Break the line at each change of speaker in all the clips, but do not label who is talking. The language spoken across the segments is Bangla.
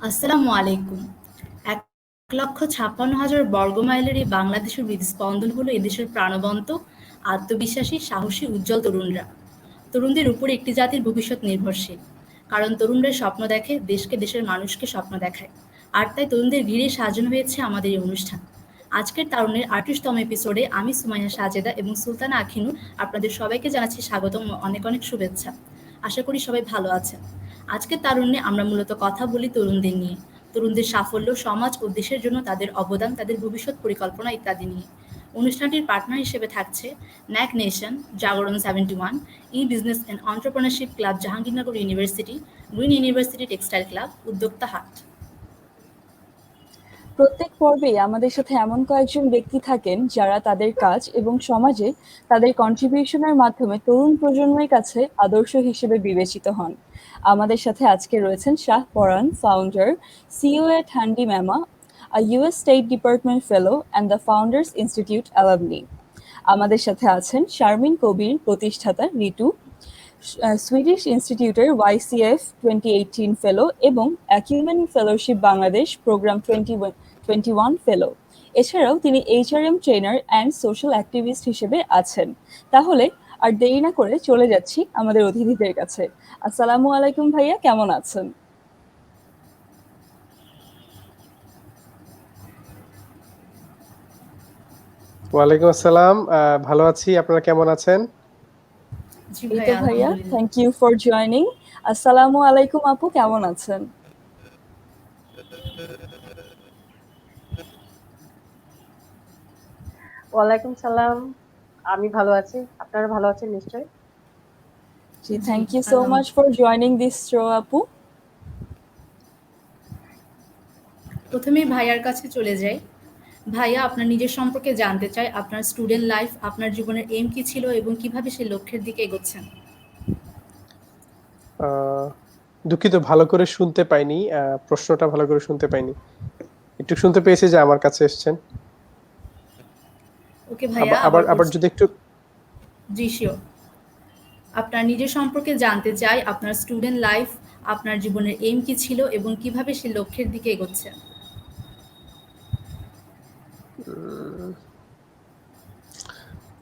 আসসালামু আলাইকুম। ১,৫৬,০০০ বর্গমাইলের এই বাংলাদেশের হৃদস্পন্দন হলো এদেশের প্রাণবন্ত, আত্মবিশ্বাসী, সাহসী, উজ্জ্বল তরুণরা। তরুণদের উপর একটি জাতির ভবিষ্যৎ নির্ভরশীল। কারণ তরুণরা স্বপ্ন দেখে, দেশকে, দেশের মানুষকে স্বপ্ন দেখায়। আর তাই তরুণদের ঘিরে সাজানো হয়েছে আমাদের এই অনুষ্ঠান। আজকের তারুণ্যের ৩৮তম এপিসোডে আমি সুমাইয়া সাজেদা এবং সুলতানা আখিনু আপনাদের সবাইকে জানাচ্ছি স্বাগতম, অনেক অনেক শুভেচ্ছা। আশা করি সবাই ভালো আছেন। আজকের তারুণ্যে আমরা মূলত কথা বলি তরুণদের নিয়ে, তরুণদের সাফল্য, সমাজ ও দেশের জন্য তাদের অবদান, তাদের ভবিষ্যৎ পরিকল্পনা ইত্যাদি নিয়ে। অনুষ্ঠানটির পার্টনার হিসেবে থাকছে ন্যাক Nation, Jagoron 71, E business and entrepreneurship club Jahangirnagar University, Green University textile club, Uddokta Haat.
প্রত্যেক পর্বেই আমাদের সাথে এমন কয়েকজন ব্যক্তি থাকেন যারা তাদের কাজ এবং সমাজে তাদের কন্ট্রিবিউশনের মাধ্যমে তরুণ প্রজন্মের কাছে আদর্শ হিসেবে বিবেচিত হন। আমাদের সাথে আজকে রয়েছেন Shah Paran, founder, CEO at Handy Mama, a US State Department Fellow and the Founders Institute alumni। আমাদের সাথে আছেন শারমিন কবির, প্রতিষ্ঠাতা রিটু, সুইডিশ ইনস্টিটিউটের YCF 2018 ফেলো এবং অ্যাকিউমেন ফেলোশিপ বাংলাদেশ প্রোগ্রাম 2021 ফেলো। এছাড়াও তিনি HRM trainer and social activist হিসেবে আছেন। তাহলে আর দেরি না করে চলে যাচ্ছি আমাদের অতিথিদের কাছে। আসসালামু আলাইকুম ভাইয়া, কেমন আছেন?
ওয়ালাইকুম আসসালাম। ভালো আছি, আপনারা কেমন আছেন?
জি
এই
ভাই,
তো ভাইয়া,
আলহামদুলিল্লাহ।
Thank you for joining. আসসালামু আলাইকুম আপু, কেমন আছেন?
ওয়ালাইকুম সালাম। আমি ভালো আছি, আপনারা ভালো আছেন নিশ্চয়ই?
জি, thank you so much for joining this show আপু।
প্রথমেই ভাইয়ার কাছে চলে যাই। ভাইয়া, আপনার নিজের সম্পর্কে জানতে চাই। আপনার স্টুডেন্ট লাইফ, আপনার জীবনের এম কি ছিল এবং কিভাবে সেই লক্ষ্যের দিকে এগোচ্ছেন?
দুঃখিত, ভালো করে শুনতে পাইনি, প্রশ্নটা ভালো করে শুনতে পাইনি। একটু শুনতে পেয়েছি যে আমার কাছে এসেছেন।
ওকে ভাইয়া,
আবার যদি একটু।
জি শিওর। আপনার নিজের সম্পর্কে জানতে চাই। আপনার স্টুডেন্ট লাইফ, আপনার জীবনের এম কি ছিল এবং কিভাবে সেই লক্ষ্যের দিকে এগোচ্ছেন?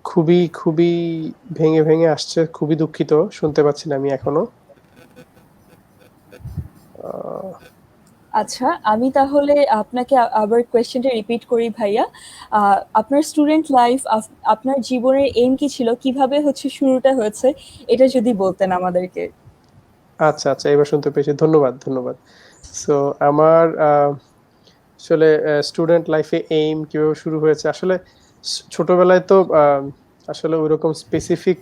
খুবই খুবই ভেঙে ভেঙে আসছে, খুবই দুঃখিত, শুনতে পাচ্ছি না আমি এখনো।
আচ্ছা, আমি তাহলে আপনাকে আবার কোয়েশ্চেনটা রিপিট করি ভাইয়া। আপনার স্টুডেন্ট লাইফ, আপনার জীবনের এম কি ছিল, কিভাবে শুরুটা হয়েছে, এটা যদি বলতেন আমাদেরকে।
আচ্ছা আচ্ছা, এবার শুনতে পেয়েছি, ধন্যবাদ ধন্যবাদ। সো আমার আসলে স্টুডেন্ট লাইফে এইম কিভাবে শুরু হয়েছে, আসলে ছোটবেলায় তো আসলে ওইরকম স্পেসিফিক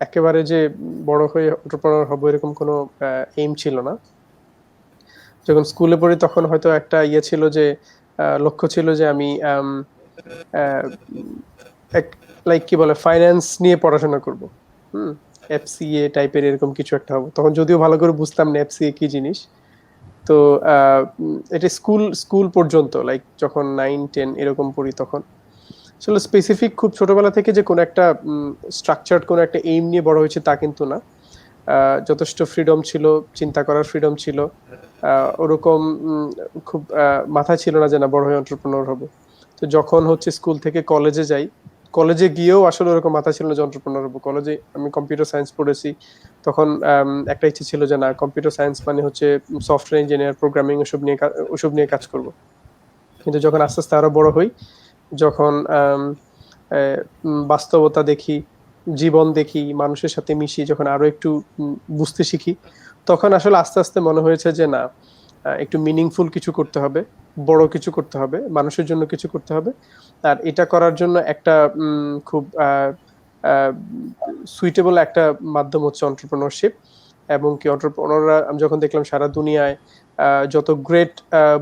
একেবারে যে বড় হয়ে এন্টারপ্রেনার হব এরকম কোনো এইম ছিল না। যখন স্কুলে পড়ি তখন হয়তো একটা ইয়ে ছিল যে লক্ষ্য ছিল যে আমি লাইক কি বলে ফাইন্যান্স নিয়ে পড়াশোনা করব। এফসিএ টাইপের এরকম কিছু একটা হবো। তখন যদিও ভালো করে বুঝতাম না এফসিএ কি জিনিস। তো এটা স্কুল পর্যন্ত, লাইক যখন 9-10 এরকম পড়ি তখন আসলে স্পেসিফিক খুব ছোটবেলা থেকে যে কোনো একটা স্ট্রাকচার্ড কোনো একটা এইম নিয়ে বড় হয়েছে তা কিন্তু না। যথেষ্ট ফ্রিডম ছিল, চিন্তা করার ফ্রিডম ছিল। ওরকম খুব মাথায় ছিল না যে না বড় হয়ে এন্টারপ্রেনার হব। তো যখন স্কুল থেকে কলেজে যাই, কলেজে গিয়েও আসলে ওরকম মাথা ছিল না যে এন্টারপ্রেনার হব। কলেজে আমি কম্পিউটার সায়েন্স পড়েছি, তখন একটা ইচ্ছে ছিল যে না কম্পিউটার সায়েন্স মানে সফটওয়্যার ইঞ্জিনিয়ার, প্রোগ্রামিং ওসব নিয়ে কাজ করব। কিন্তু যখন আস্তে আস্তে আরো বড় হই, যখন বাস্তবতা দেখি, জীবন দেখি, মানুষের সাথে মিশি, যখন আরো একটু বুঝতে শিখি, তখন আসলে আস্তে আস্তে মনে হয়েছে যে না একটু মিনিংফুল কিছু করতে হবে, বড় কিছু করতে হবে, মানুষের জন্য কিছু করতে হবে। আর এটা করার জন্য একটা খুব সুইটেবল একটা মাধ্যম হচ্ছে এন্টারপ্রেনারশিপ। এবং কি এন্টারপ্রেনাররা আমি যখন দেখলাম সারা দুনিয়ায় যত গ্রেট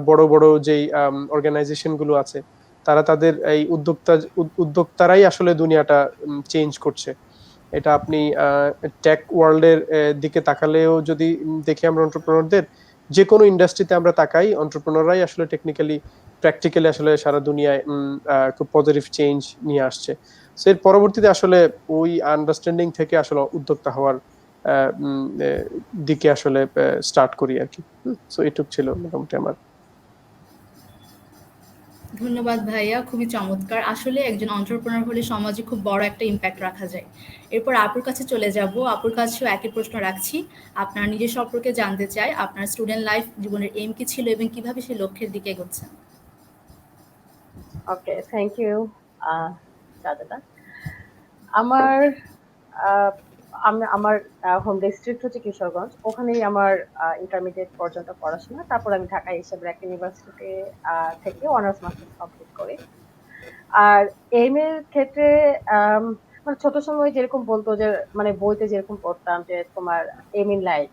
বড় বড় যেই অর্গানাইজেশন গুলো আছে, তারা তাদের এই উদ্যোক্তারাই আসলে দুনিয়াটা চেঞ্জ করছে। এটা আপনি টেক ওয়ার্ল্ডের দিকে তাকালেও যদি দেখি আমরা এন্টারপ্রেনারদের, যে কোনো ইন্ডাস্ট্রিতে আমরা তাকাই, এন্টারপ্রেনাররাই আসলে টেকনিক্যালি প্র্যাকটিক্যালি আসলে সারা দুনিয়ায় খুব পজিটিভ চেঞ্জ নিয়ে আসছে। সো এর পরবর্তীতে আসলে ওই আন্ডারস্ট্যান্ডিং থেকে আসলে উদ্যোক্তা হওয়ার দিকে আসলে স্টার্ট করি আর কি। সো এটুক ছিল মোটামুটি আমার।
ধন্যবাদ ভাইয়া, খুবই চমৎকার। আসলে একজন এন্টারপ্রেনার হলে সমাজে খুব বড় একটা ইম্প্যাক্ট রাখা যায়। এরপর আপুর কাছে চলে যাব। আপুর কাছেও একই প্রশ্ন রাখছি। আপনার নিজের সম্পর্কে জানতে চাই, আপনার স্টুডেন্ট লাইফ জীবনের এম কি ছিল এবং কিভাবে সেই লক্ষ্যের দিকে এগোচ্ছেন?
ওকে, থ্যাংক ইউ দাদা। আমার আহ, আমার হোম ডিস্ট্রিক্ট হচ্ছে কিশোরগঞ্জ। ওখানেই আমার ইন্টারমিডিয়েট পর্যন্ত পড়াশোনা। তারপর আমি ঢাকা ইসলামিয়া ইউনিভার্সিটি থেকে অনার্স মাস্টার্স কমপ্লিট করি। আর এইম এর ক্ষেত্রে আম, মানে ছোট সময় যেরকম বলতো যে মানে বইতে যেরকম পড়তাম যে তোমার এম ইন লাইফ,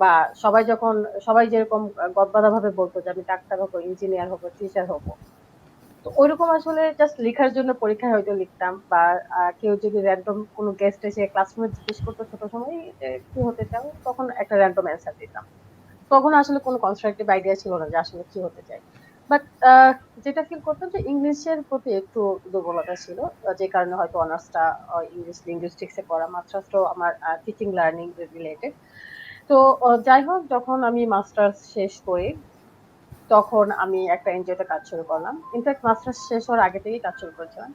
বা সবাই যেরকম গদবাঁধা ভাবে বলতো যে আমি ডাক্তার হবো, ইঞ্জিনিয়ার হবো, টিচার হবো। তো ওইরকম আসলে জাস্ট লেখার জন্য পরীক্ষায় হয়তো লিখতাম, বা কেউ যদি র্যান্ডম কোনো গেস্ট এসে ক্লাসরুমে জিজ্ঞেস করতো ছোট সময় যে কি হতে চাও, তখন একটা র্যান্ডম অ্যান্সার দিতাম। তখন আসলে কোনো কনস্ট্রাকটিভ আইডিয়া ছিল না যে আসলে কি হতে চাই। বাট যেটা ফিল করতাম যে ইংলিশের প্রতি একটু দুর্বলতা ছিল, যে কারণে হয়তো অনার্সটা ইংলিশ লিঙ্গুইস্টিক্সে পড়া, মাস্টার্সটাও আমার টিচিং লার্নিং রিলেটেড। তো যাই হোক, যখন আমি মাস্টার্স শেষ করি তখন আমি একটা এনজিওতে কাজ শুরু করলাম। ইনফ্যাক্ট মাস্টার্স শেষ হওয়ার আগে থেকেই কাজ শুরু করেছিলাম।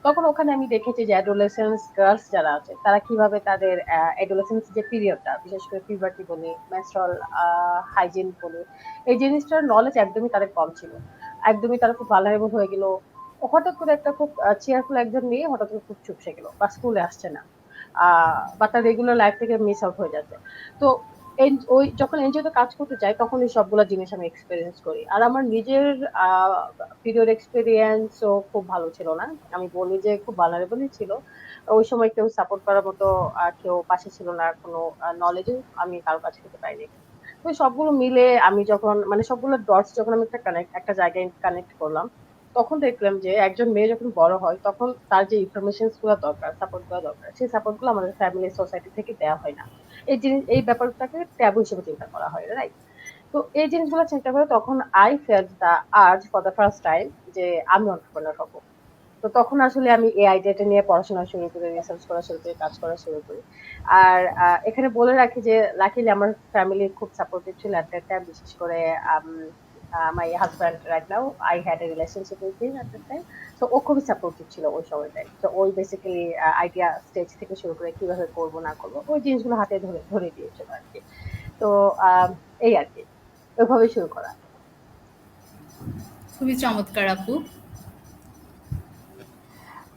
তখন ওখানে আমি দেখেছি যে অ্যাডোলেসেন্স গার্লস যারা আছে তারা কিভাবে তাদের অ্যাডোলেসেন্স যে পিরিয়ডটা, বিশেষ করে পিউবার্টি বলি, মেনস্ট্রুয়াল হাইজিন বলি, এই জিনিসটার নলেজ একদমই তাদের কম ছিল। একদমই তারা খুব ভালনারেবল হয়ে গেল। হঠাৎ করে একটা খুব চেয়ারফুল একজন মেয়ে হঠাৎ করে খুব চুপসে গেল বা স্কুলে আসছে না, বা তার রেগুলার লাইফ থেকে মিস আউট হয়ে যাচ্ছে। তো ওই যখন এনজিওতে কাজ করতে যাই তখন এই সবগুলো জিনিস আমি এক্সপেরিয়েন্স করি। আর আমার নিজের পিরিয়ড এক্সপেরিয়েন্সও খুব ভালো ছিল না। আমি বলি যে খুব ভালনারেবলই ছিল। ওই সময় কেউ সাপোর্ট করার মতো কেউ পাশে ছিল না, কোনো নলেজও আমি কারো কাছে থেকে পাইনি। তো সবগুলো মিলে আমি যখন মানে সবগুলো ডটস যখন আমি একটা জায়গায় কানেক্ট করলাম, তখন দেখলাম যে একজন মেয়ে যখন বড় হয় তখন তার যে ইনফরমেশন গুলো দরকার, সাপোর্ট গুলো দরকার, সেই সাপোর্ট গুলো আমাদের ফ্যামিলি সোসাইটি থেকে দেওয়া হয় না। এই ব্যাপারটাকে ট্যাবু হিসেবে চিন্তা করা হয়, রাইট? তো এই জিনিসগুলো চিন্তা করে তখন I felt the urge for the first time যে আমি এন্টারপ্রেনার হব। তো তখন আসলে আমি এই আইডিয়াটা নিয়ে পড়াশোনা শুরু করি, রিসার্চ করা শুরু করি, কাজ করা শুরু করি। আর এখানে বলে রাখি যে লাকিলি আমার ফ্যামিলি খুব সাপোর্টিভ ছিল এট দ্যাট টাইম। বিশেষ করে my husband right now, I had a relationship with him at that time. তো ও খুবই সাপোর্টিভ ছিল ওই সময়টায়। তো ওই বেসিক্যালি আইডিয়া স্টেজ থেকে শুরু করে কিভাবে করবো না করবো ওই জিনিসগুলো হাতে ধরে ধরে দিয়েছিল আর কি। তো এই আর কি, ওইভাবে শুরু করা।
খুবই চমৎকার আপু।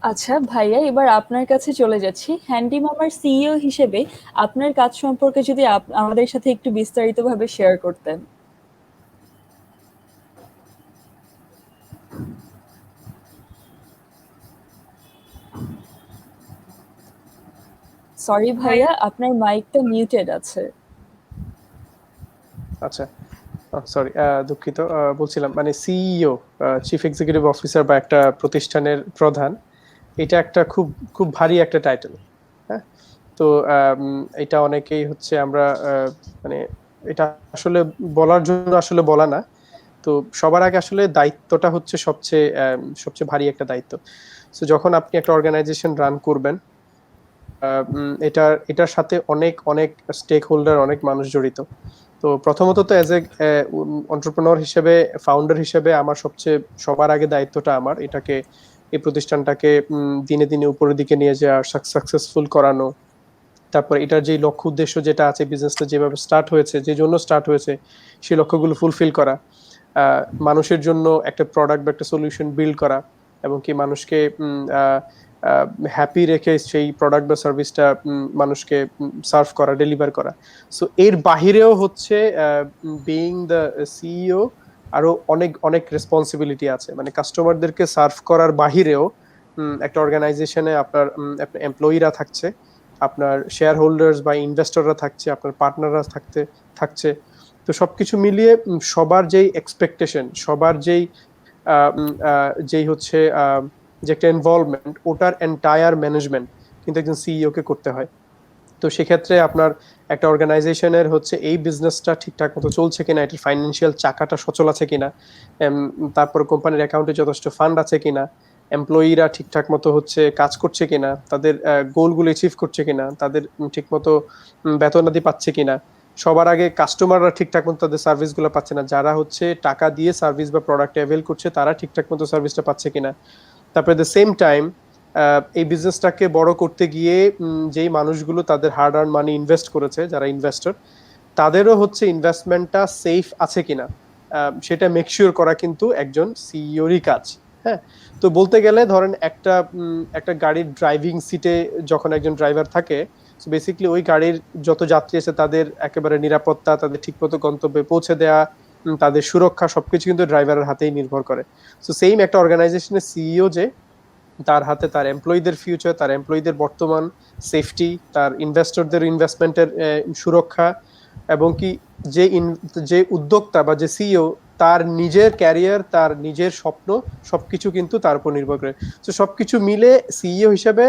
আচ্ছা ভাইয়া, এবার আপনার কাছে চলে যাচ্ছি। হ্যান্ডি মামার সিইও হিসেবে আপনার কাজ সম্পর্কে যদি আমাদের সাথে একটু বিস্তারিতভাবে শেয়ার করতেন। সরি ভাইয়া, আপনার মাইকটা মিউটেড আছে।
আচ্ছা, সরি, দুঃখিত। বলছিলাম মানে সিইও, চিফ এক্সিকিউটিভ অফিসার বা একটা প্রতিষ্ঠানের প্রধান, এটা একটা খুব খুব ভারী একটা টাইটেল। হ্যাঁ, তো এটা অনেকেই হচ্ছে আমরা মানে এটা আসলে বলার জন্য আসলে বলা না। তো সবার আগে আসলে দায়িত্বটা হচ্ছে সবচেয়ে ভারী একটা দায়িত্ব। তো যখন আপনি একটা অর্গানাইজেশন রান করবেন, এটার সাথে অনেক অনেক স্টেক হোল্ডার, অনেক মানুষ জড়িত। তো প্রথমত তো অ্যাজ এ এন্টারপ্রেনার হিসেবে, ফাউন্ডার হিসেবে আমার সবার আগে দায়িত্বটা আমার এই প্রতিষ্ঠানটাকে দিনে দিনে উপরের দিকে নিয়ে যাওয়া, সাকসেসফুল করানো। তারপর এটার যে লক্ষ্য উদ্দেশ্য যেটা আছে, বিজনেসটা যেভাবে স্টার্ট হয়েছে, যে জন্য স্টার্ট হয়েছে, সেই লক্ষ্যগুলো ফুলফিল করা, মানুষের জন্য একটা প্রোডাক্ট বা একটা সলিউশন বিল্ড করা, এবং কি মানুষকে হ্যাপি রেখে সেই প্রোডাক্ট বা সার্ভিসটা মানুষকে সার্ভ করা, ডেলিভার করা। সো এর বাহিরেও হচ্ছে বিইং দ্য সিইও আরো অনেক অনেক রেসপন্সিবিলিটি আছে। মানে কাস্টমারদেরকে সার্ভ করার বাহিরেও একটা অর্গানাইজেশনে আপনার এমপ্লয়িরা থাকছে, আপনার শেয়ার হোল্ডার্স বা ইনভেস্টররা থাকছে, আপনার পার্টনাররা থাকছে। তো সবকিছু মিলিয়ে সবার যেই এক্সপেকটেশন, সবার যেই হচ্ছে যে একটা ইনভলভমেন্ট, ওটার এন্টায়ার ম্যানেজমেন্ট কিন্তু একজন সিইও কে করতে হয়। তো সেক্ষেত্রে আপনার একটা অর্গানাইজেশনের হচ্ছে এই বিজনেসটা ঠিকঠাক মতো চলছে কিনা, এটার ফাইন্যান্সিয়াল চাকাটা সচল আছে কিনা, তারপর কোম্পানির অ্যাকাউন্টে যথেষ্ট ফান্ড আছে কিনা, এমপ্লয়িরা ঠিকঠাক মতো হচ্ছে কাজ করছে কিনা, তাদের গোলগুলো অ্যাচিভ করছে কিনা, তাদের ঠিক মতো বেতনাদি পাচ্ছে কিনা। সবার আগে কাস্টমাররা ঠিকঠাক মতো তাদের সার্ভিসগুলো পাচ্ছে না, যারা হচ্ছে টাকা দিয়ে সার্ভিস বা প্রোডাক্ট অ্যাভেল করছে তারা ঠিকঠাক মতো সার্ভিসটা পাচ্ছে কিনা। তারপরে দ্য সেম টাইম এই বিজনেসটাকে বড় করতে গিয়ে যেই মানুষগুলো তাদের হার্ড আর্ন মানি ইনভেস্ট করেছে, যারা ইনভেস্টর, তাদেরও হচ্ছে ইনভেস্টমেন্টটা সেফ আছে কিনা সেটা মেকশিওর করা কিন্তু একজন সিইওরই কাজ। হ্যাঁ, তো বলতে গেলে ধরেন একটা গাড়ির ড্রাইভিং সিটে যখন একজন ড্রাইভার থাকে, বেসিক্যালি ওই গাড়ির যত যাত্রী আছে তাদের একেবারে নিরাপত্তা, তাদের ঠিকমতো গন্তব্যে পৌঁছে দেওয়া, তাদের সুরক্ষা সবকিছু কিন্তু ড্রাইভারের হাতেই নির্ভর করে। সো সেম একটা অর্গানাইজেশনের সিইও যে তার হাতে তার এমপ্লয়ীদের ফিউচার, তার এমপ্লয়ীদের বর্তমান সেফটি, তার ইনভেস্টরদের ইনভেস্টমেন্টের সুরক্ষা, এবং কি যে উদ্যোক্তা বা যে সিইও তার নিজের ক্যারিয়ার, তার নিজের স্বপ্ন সবকিছু কিন্তু তার উপর নির্ভর করে। তো সবকিছু মিলে সিইও হিসেবে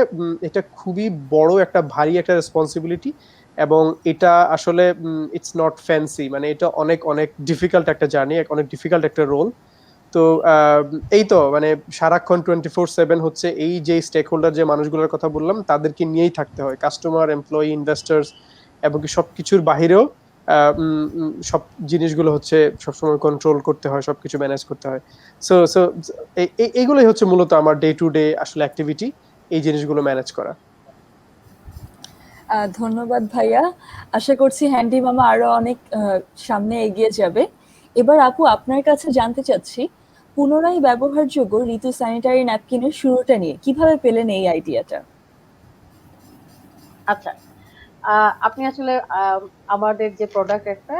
এটা খুবই বড় একটা ভারী একটা রেসপন্সিবিলিটি, এবং এটা আসলে ইটস নট ফ্যান্সি, মানে এটা অনেক অনেক ডিফিকাল্ট একটা জার্নি, অনেক ডিফিকাল্ট একটা রোল। তো এই তো মানে সারাক্ষণ 24/7 হচ্ছে এই যে স্টেক হোল্ডার যে মানুষগুলোর কথা বললাম তাদেরকে নিয়েই থাকতে হয়, কাস্টমার, এমপ্লয়ি, ইনভেস্টার্স, এবং কি সবকিছুর বাহিরেও সব জিনিসগুলো হচ্ছে সবসময় কন্ট্রোল করতে হয়, সবকিছু ম্যানেজ করতে হয়। সো সো এইগুলোই হচ্ছে মূলত আমার ডে টু ডে আসলে অ্যাক্টিভিটি, এই জিনিসগুলো ম্যানেজ করা।
ধন্যবাদ ভাইয়া। আশা করছি হ্যান্ডি মামা আরো অনেক সামনে এগিয়ে যাবে। এবার আপু আপনার কাছে জানতে চাচ্ছি, পুনরায় ব্যবহারযোগ্য ঋতু স্যানিটারি ন্যাপকিনের শুরুটা নিয়ে কিভাবে পেলেন এই আইডিয়াটা?
আচ্ছা, আপনি আসলে আমাদের যে প্রোডাক্ট একটা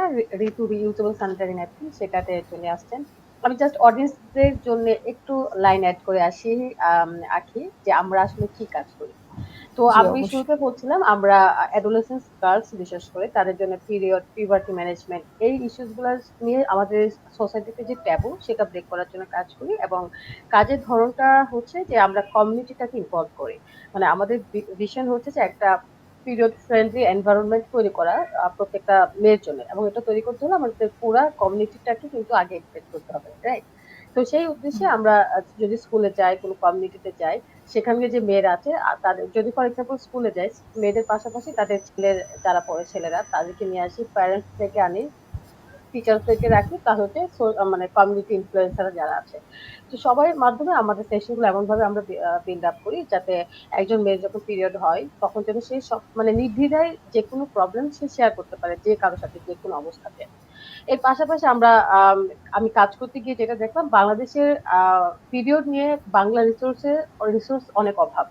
ঋতু রিইউজেবল স্যানিটারি ন্যাপকিন সেটাতে চলে আসছেন। আমি জাস্ট অডিয়েন্সদের জন্য একটু লাইন অ্যাড করে আঁকি যে আমরা আসলে কি কাজ করি। তো
জি
আমি
অবশ্যই।
শুরুতে বলছিলাম আমরা অ্যাডোলেসেন্স গার্লস বিশেষ করে তাদের জন্য পিরিয়ড, পিউবার্টি ম্যানেজমেন্ট এই ইস্যুস গুলো নিয়ে আমাদের সোসাইটিতে যে ট্যাবু সেটা ব্রেক করার জন্য কাজ করি, এবং কাজের ধরনটা হচ্ছে যে আমরা কমিউনিটিটাকে ইনভলভ করি। মানে আমাদের ভিশন হচ্ছে যে একটা পিরিয়ড ফ্রেন্ডলি এনভায়রনমেন্ট তৈরি করা প্রত্যেকটা মেয়ের জন্য, এবং এটা তৈরি করতে হলে আমাদের পুরো কমিউনিটিটাকে কিন্তু আগে এক্সপেক্ট করতে হবে, রাইট? তো সেই উদ্দেশ্যে আমরা যদি স্কুলে যাই, কোনো কমিউনিটিতে যাই, সেখানে যে মেয়েরা আছে তাদের যদি ফর এক্সাম্পল স্কুলে যাই, মেয়েদের পাশাপাশি তাদের ছেলের যারা পড়ে ছেলেরা তাদেরকে নিয়ে আসি, প্যারেন্টস থেকে আনি, টিচারদেরকে রাখি, তার হচ্ছে মানে কমিউনিটি ইনফ্লুয়েন্সার যারা আছে। তো সবার মাধ্যমে আমাদের সেশনগুলো এমনভাবে আমরা বিল্ড আপ করি যাতে একজন মেয়ের যখন পিরিয়ড হয় তখন যেন সে সব মানে নির্দ্বিধায় যে কোনো প্রবলেম সে শেয়ার করতে পারে যে কারোর সাথে যে কোনো অবস্থাতে। এর পাশাপাশি আমি কাজ করতে গিয়ে যেটা দেখলাম, বাংলাদেশের পিরিয়ড নিয়ে বাংলা রিসোর্স অনেক অভাব।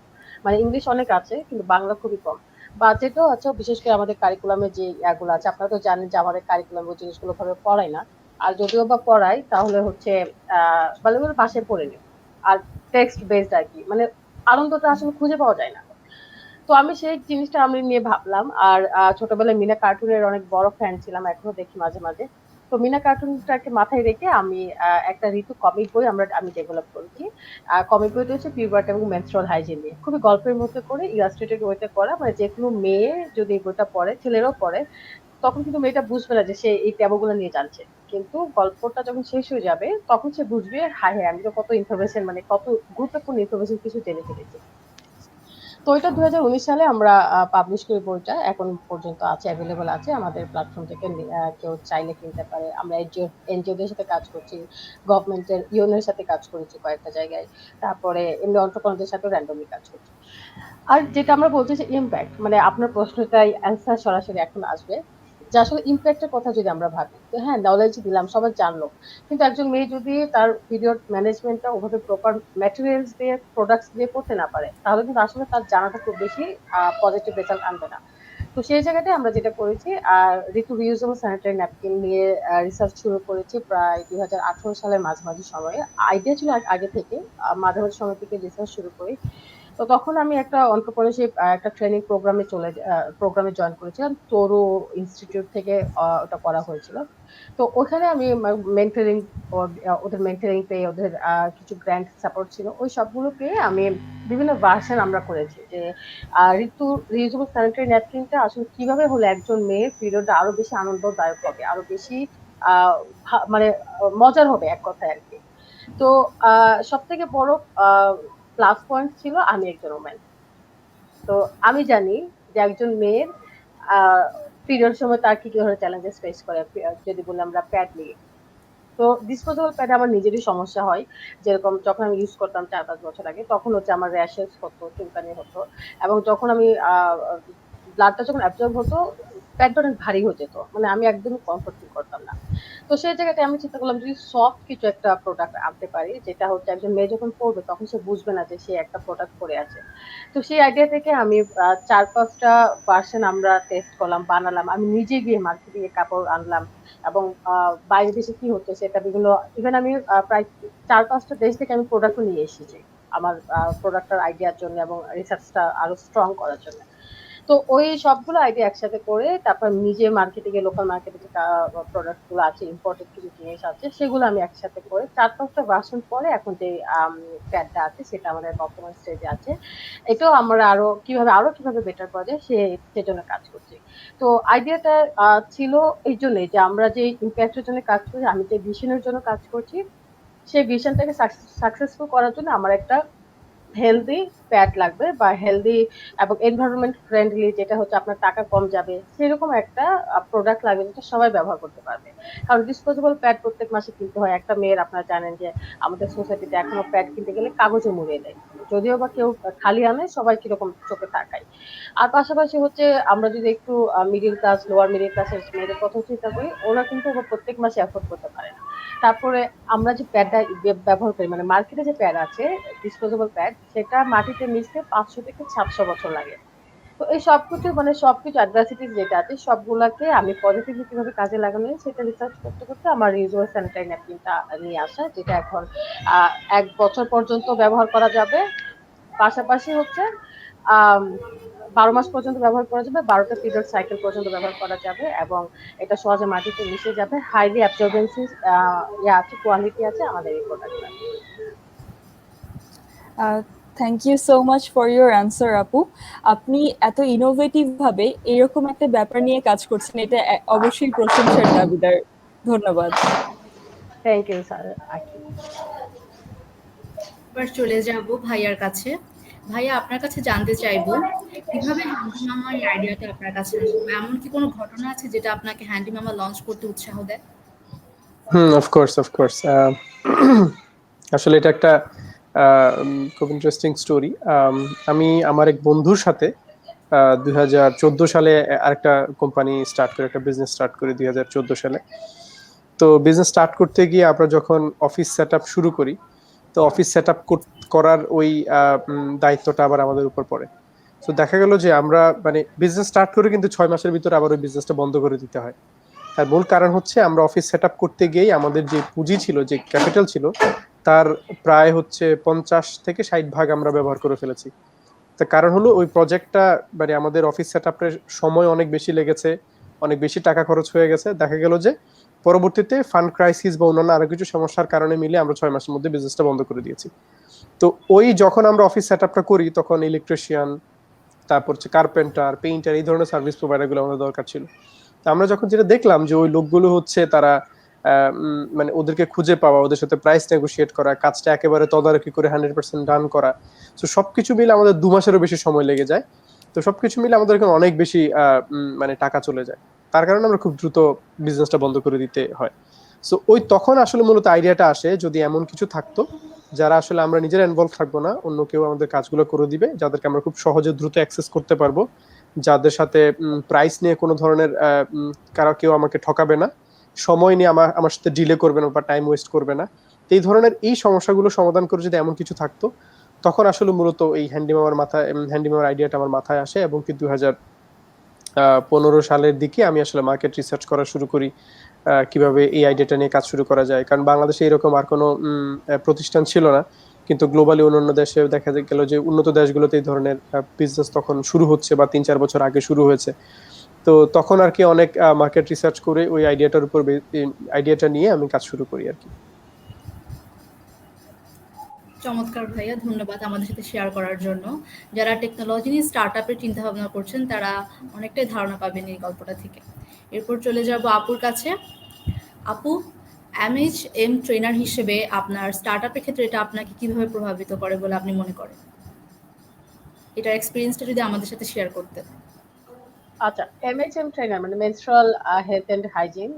মানে ইংলিশ অনেক আছে কিন্তু বাংলা খুবই কম। বাজেটও আছে, বিশেষ করে আমাদের কারিকুলামে যে ইয়াগুলো আছে, আপনারা তো জানেন যে আমাদের কারিকুলামে ওই জিনিসগুলো ভাবে পড়ায় না। আর যদিও বা পড়ায় তাহলে হচ্ছে বলে বাসায় পড়ে নিও, আর টেক্সট বেসড আর কি, মানে আনন্দটা আসলে খুঁজে পাওয়া যায় না। তো আমি সেই জিনিসটা আমি নিয়ে ভাবলাম। আর ছোটবেলায় মিনা কার্টুনের অনেক বড় ফ্যান ছিলাম, এখনো দেখি মাঝে মাঝে। তো মিনা কার্টুনটাকে মাথায় রেখে আমি একটা ঋতু কমিক বই আমি ডেভেলপ করেছি। কমিক বইটা হচ্ছে পিউবার্টি এবং মেনস্ট্রুয়াল হাইজিন নিয়ে, খুবই গল্পের মধ্যে করে ইলাস্ট্রেটেড ওয়েতে করা, মানে যে কোনো মেয়ে যদি এই বইটা পড়ে, ছেলেরাও পড়ে, তখন কিন্তু মেয়েটা বুঝবে না যে সে এই ট্যাবুগুলো নিয়ে জানছে। কিন্তু গল্পটা যখন শেষ হয়ে যাবে তখন সে বুঝবে, হায় হ্যাঁ আমি তো কত ইনফরমেশন, মানে কত গুরুত্বপূর্ণ ইনফরমেশন কিছু জেনে ফেলেছি। তো এটা 2019 সালে আমরা পাবলিশ করি বইটা, এখন পর্যন্ত আছে, অ্যাভেলেবল আছে আমাদের প্ল্যাটফর্ম থেকে, কেউ চাইলে কিনতে পারে। আমরা এনজিওদের সাথে কাজ করছি, গভর্নমেন্টের ইউনের সাথে কাজ করেছি কয়েকটা জায়গায়, তারপরে এমনি অন্টারপ্রেনারদের সাথে র্যান্ডমলি কাজ করছি। আর যেটা আমরা বলছি যে ইমপ্যাক্ট, মানে আপনার প্রশ্নটাই অ্যান্সার সরাসরি এখন আসবে, যে আসলে ইমপ্যাক্টের কথা যদি আমরা ভাবি, তো হ্যাঁ নলেজ দিলাম, সবাই জানলো, কিন্তু একজন মেয়ে যদি তার পিরিয়ড ম্যানেজমেন্টটা ওভাবে প্রপার ম্যাটেরিয়ালস দিয়ে, প্রোডাক্টস দিয়ে করতে না পারে, তাহলে কিন্তু আসলে তার জানাটা খুব বেশি পজিটিভ রেজাল্ট আনবে না। তো সেই জায়গাটায় আমরা যেটা করেছি, ঋতু রিউজেবল স্যানিটারি ন্যাপকিন নিয়ে রিসার্চ শুরু করেছি প্রায় 2018 সালের মাঝামাঝি সময়ে। আইডিয়া ছিল আগে থেকে, মাঝামাঝি সময় থেকে রিসার্চ শুরু করি। তো তখন আমি একটা অন্টারপ্রেনারশিপ একটা ট্রেনিং প্রোগ্রামে জয়েন করেছিলাম, তরু ইনস্টিটিউট থেকে ওটা করা হয়েছিল। তো ওখানে আমি মেন্টরিং, ওদের মেন্টরিং পেয়ে, ওদের কিছু গ্র্যান্ট সাপোর্ট ছিল, ওই সবগুলো পেয়ে আমি বিভিন্ন ভার্সন আমরা করেছি যে ঋতু রিউজেবল স্যানিটারি ন্যাপকিনটা আসলে কিভাবে হলে একজন মেয়ের পিরিয়ডটা আরো বেশি আনন্দদায়ক হবে, আরো বেশি মানে মজার হবে এক কথায় আর কি। তো সব থেকে বড় প্লাস পয়েন্ট ছিল আমি একজন ওমেন। তো আমি জানি যে একজন মেয়ের পিরিয়ড সময় তার কি কি ধরনের চ্যালেঞ্জেস ফেস করে, যদি বলি আমরা প্যাড নিয়ে। তো ডিসপোজেবল প্যাডে আমার নিজেরই সমস্যা হয়। যেরকম যখন আমি ইউজ করতাম ৪-৫ বছর আগে, তখন হচ্ছে আমার র‍্যাশেস হতো, চুলকানি হতো। এবং যখন আমি ব্লাডটা যখন অ্যাবজর্ব হতো, প্যাডটা অনেক ভারী হয়ে যেত। মানে আমি একদমই কমফোর্ট ফিল করতাম না। তো সেই জায়গাটায় আমি চিন্তা করলাম যদি সফট কিছু একটা প্রোডাক্ট আনতে পারি, যেটা হচ্ছে একজন মেয়ে যখন পড়বে তখন সে বুঝবে না যে সে একটা প্রোডাক্ট পরে আছে। তো সেই আইডিয়া থেকে আমি ৪-৫ টা ভার্সন আমরা টেস্ট করলাম, বানালাম। আমি নিজে গিয়ে মার্কেটে গিয়ে কাপড় আনলাম এবং বাইরের দেশে কি হচ্ছে সেটা বিভিন্ন, ইভেন আমি প্রায় ৪-৫ টা দেশ থেকে আমি প্রোডাক্টও নিয়ে এসেছি। আমার প্রোডাক্টটার আইডিয়ার জন্য এবং রিসার্চটা আরো স্ট্রং করার জন্য। তো ওই সবগুলো আইডিয়া একসাথে করে তারপর নিজে মার্কেটে গিয়ে, লোকাল মার্কেটে যে প্রোডাক্ট গুলো আছে, ইম্পোর্টেড কিছু জিনিস আছে, সেগুলো আমি একসাথে করে ৪-৫ টা ভার্সন পরে এখন যে প্যাডটা আছে সেটা আমাদের বর্তমান স্টেজে আছে। এটাও আমরা আরো কিভাবে বেটার করা যায় সেজন্য কাজ করছি। তো আইডিয়াটা ছিল এই জন্যই যে আমরা যে ইম্প্যাক্টের জন্য কাজ করি, আমি যে ভিশনের জন্য কাজ করছি, সেই ভিশনটাকে সাকসেসফুল করার জন্য আমার একটা হেলদি প্যাড লাগবে বা হেলদি এবং এনভায়রনমেন্ট ফ্রেন্ডলি, যেটা হচ্ছে আপনার টাকা কম যাবে, সেরকম একটা প্রোডাক্ট লাগবে যেটা সবাই ব্যবহার করতে পারবে। কারণ ডিসপোজেবল প্যাড প্রত্যেক মাসে কিনতে হয়। একটা মেয়ের, আপনারা জানেন যে আমাদের সোসাইটিতে এখনো প্যাড কিনতে গেলে কাগজে মুড়িয়ে দেয়। যদিও বা কেউ খালি আনে, সবাই কিরকম চোখে তাকায়। আর পাশাপাশি হচ্ছে আমরা যদি একটু মিডিল ক্লাস, লোয়ার মিডিল ক্লাসের মেয়েদের কথা চিন্তা করি, ওরা কিন্তু প্রত্যেক মাসে এফোর্ড করতে পারে না। তারপরে আমরা যে প্যাডটা ব্যবহার করি, মানে মার্কেটে যে প্যাড আছে ডিসপোজেবল প্যাড, সেটা মাটিতে মিশতে ৫০০ থেকে ৭০০ বছর লাগে। তো এই সবকিছু অ্যাডভার্সিটিস যেটা আছে সবগুলাকে আমি পজিটিভলি কিভাবে কাজে লাগানো যায় সেটা রিসার্চ করতে করতে আমার রিউজেবল স্যানিটারি ন্যাপকিনটা নিয়ে আসা, যেটা এখন ১ বছর পর্যন্ত ব্যবহার করা যাবে। পাশাপাশি হচ্ছে আম ১২ মাস পর্যন্ত ব্যবহার করা যাবে, ১২ টা পিরিয়ড সাইকেল পর্যন্ত ব্যবহার করা যাবে এবং এটা সহজে মাটিতে মিশে যাবে। হাইলি অ্যাবজর্বেন্সি আছে, কোয়ালিটি আছে আমাদের এই প্রোডাক্টটা।
Thank you so much for your answer আপু। আপনি এত ইনোভেটিভ ভাবে এরকম একটা ব্যাপার নিয়ে কাজ করছেন, এটা অবশ্যই প্রশংসার দাবিদার। ধন্যবাদ।
Thank you sir. আকি,
এবার চলে যাব ভাইয়ার কাছে। ভাইয়া, আপনার কাছে জানতে চাইবো কিভাবে হ্যান্ডি মামা এই আইডিয়াটা আপনার কাছে আসলো? এমন কি কোনো ঘটনা আছে যেটা আপনাকে হ্যান্ডি মামা লঞ্চ করতে উৎসাহ দেয়?
অফকোর্স অফকোর্স আসলে এটা একটা খুব ইন্টারেস্টিং স্টোরি। আমি আমার এক বন্ধুর সাথে 2014 সালে আরেকটা কোম্পানি স্টার্ট করি, একটা বিজনেস স্টার্ট করি 2014 সালে। তো বিজনেস স্টার্ট করতে গিয়ে আমরা যখন অফিস সেট আপ শুরু করি, তো অফিস সেট আপ করার ওই দায়িত্বটা আবার আমাদের উপর পড়ে। তো দেখা গেল যে আমরা মানে বিজনেস স্টার্ট করে কিন্তু ৬ মাসের ভিতরে আবার ওই বিজনেসটা বন্ধ করে দিতে হয়। তার মূল কারণ হচ্ছে আমরা অফিস সেট আপ করতে গিয়েই আমাদের যে পুঁজি ছিল, যে ক্যাপিটাল ছিল, তার প্রায় হচ্ছে ৫০ থেকে ৬০ ভাগ আমরা ব্যবহার করে ফেলেছি। তার কারণ হলো ওই প্রজেক্টটা মানে আমাদের অফিস সেট আপের সময় অনেক বেশি লেগেছে, অনেক বেশি টাকা খরচ হয়ে গেছে। দেখা গেল যে পরবর্তীতে ফান্ড ক্রাইসিস বা অন্যান্য আরো কিছু সমস্যার কারণে মিলে আমরা ৬ মাসের মধ্যে বিজনেসটা বন্ধ করে দিয়েছি। তো ওই যখন আমরা অফিস সেট আপটা করি তখন ইলেকট্রিশিয়ান, তারপর হচ্ছে কার্পেন্টার, পেইন্টার, এই ধরনের সার্ভিস প্রোভাইডার গুলো আমাদের দরকার ছিল। তো আমরা যখন যেটা দেখলাম যে ওই লোকগুলো হচ্ছে তারা মানে ওদেরকে খুঁজে পাওয়া, ওদের সাথে প্রাইস নেগোশিয়েট করা, কাজটা একেবারে তদারকি করে 100% ডান করা, তো সবকিছু মিলে আমাদের ২ মাসেরও বেশি সময় লেগে যায়। তো সবকিছু মিলে আমাদের এখানে অনেক বেশি মানে টাকা চলে যায়। তার কারণে আমরা খুব দ্রুত বিজনেসটা বন্ধ করে দিতে হয়। সো ওই তখন আসলে মূলত আইডিয়াটা আসে, যদি এমন কিছু থাকতো যারা আসলে আমরা নিজেরা ইনভলভ থাকবো না, অন্য কেউ আমাদের কাজগুলো করে দিবে, যাদেরকে আমরা খুব সহজে দ্রুত অ্যাক্সেস করতে পারবো, যাদের সাথে প্রাইস নিয়ে কোনো ধরনের কারো কেউ আমাকে ঠকাবে না, সময় নিয়ে আমার সাথে ডিলে করবে না বা টাইম ওয়েস্ট করবে না, এই ধরনের এই সমস্যাগুলো সমাধান করে যদি এমন কিছু থাকতো, তখন আসলে মূলত এই হ্যান্ডি মামার আইডিয়াটা আমার মাথায় আসে। এবং কি 2015 সালের দিকে আমি আসলে মার্কেট রিসার্চ করা শুরু করি, কিভাবে এই আইডিয়াটা নিয়ে কাজ শুরু করা যায়। কারণ বাংলাদেশে এরকম আর কোনো প্রতিষ্ঠান ছিল না, কিন্তু গ্লোবালি অন্যান্য দেশে দেখা গেল যে উন্নত দেশগুলোতে এই ধরনের বিজনেস তখন শুরু হচ্ছে বা ৩-৪ বছর আগে শুরু হয়েছে। তো তখন আর কি অনেক মার্কেট রিসার্চ করে ওই আইডিয়াটা নিয়ে আমি কাজ শুরু করি আর কি।
চমৎকার ভাইয়া, ধন্যবাদ আমাদের সাথে শেয়ার করার জন্য। যারা টেকনোলজি নিয়ে স্টার্টআপের চিন্তা ভাবনা করছেন তারা অনেকটাই ধারণা পাবেন এই গল্পটা থেকে। এরপর চলে যাব আপুর কাছে। আপু, MHM ট্রেনার হিসেবে আপনার স্টার্টআপের ক্ষেত্রে এটা আপনাকে কিভাবে প্রভাবিত করে বলে আপনি মনে করেন? এটার এক্সপেরিয়েন্সটা যদি আমাদের সাথে শেয়ার করতেন।
আচ্ছা, এমএইচএম ট্রেনার মানে menstrual health and hygiene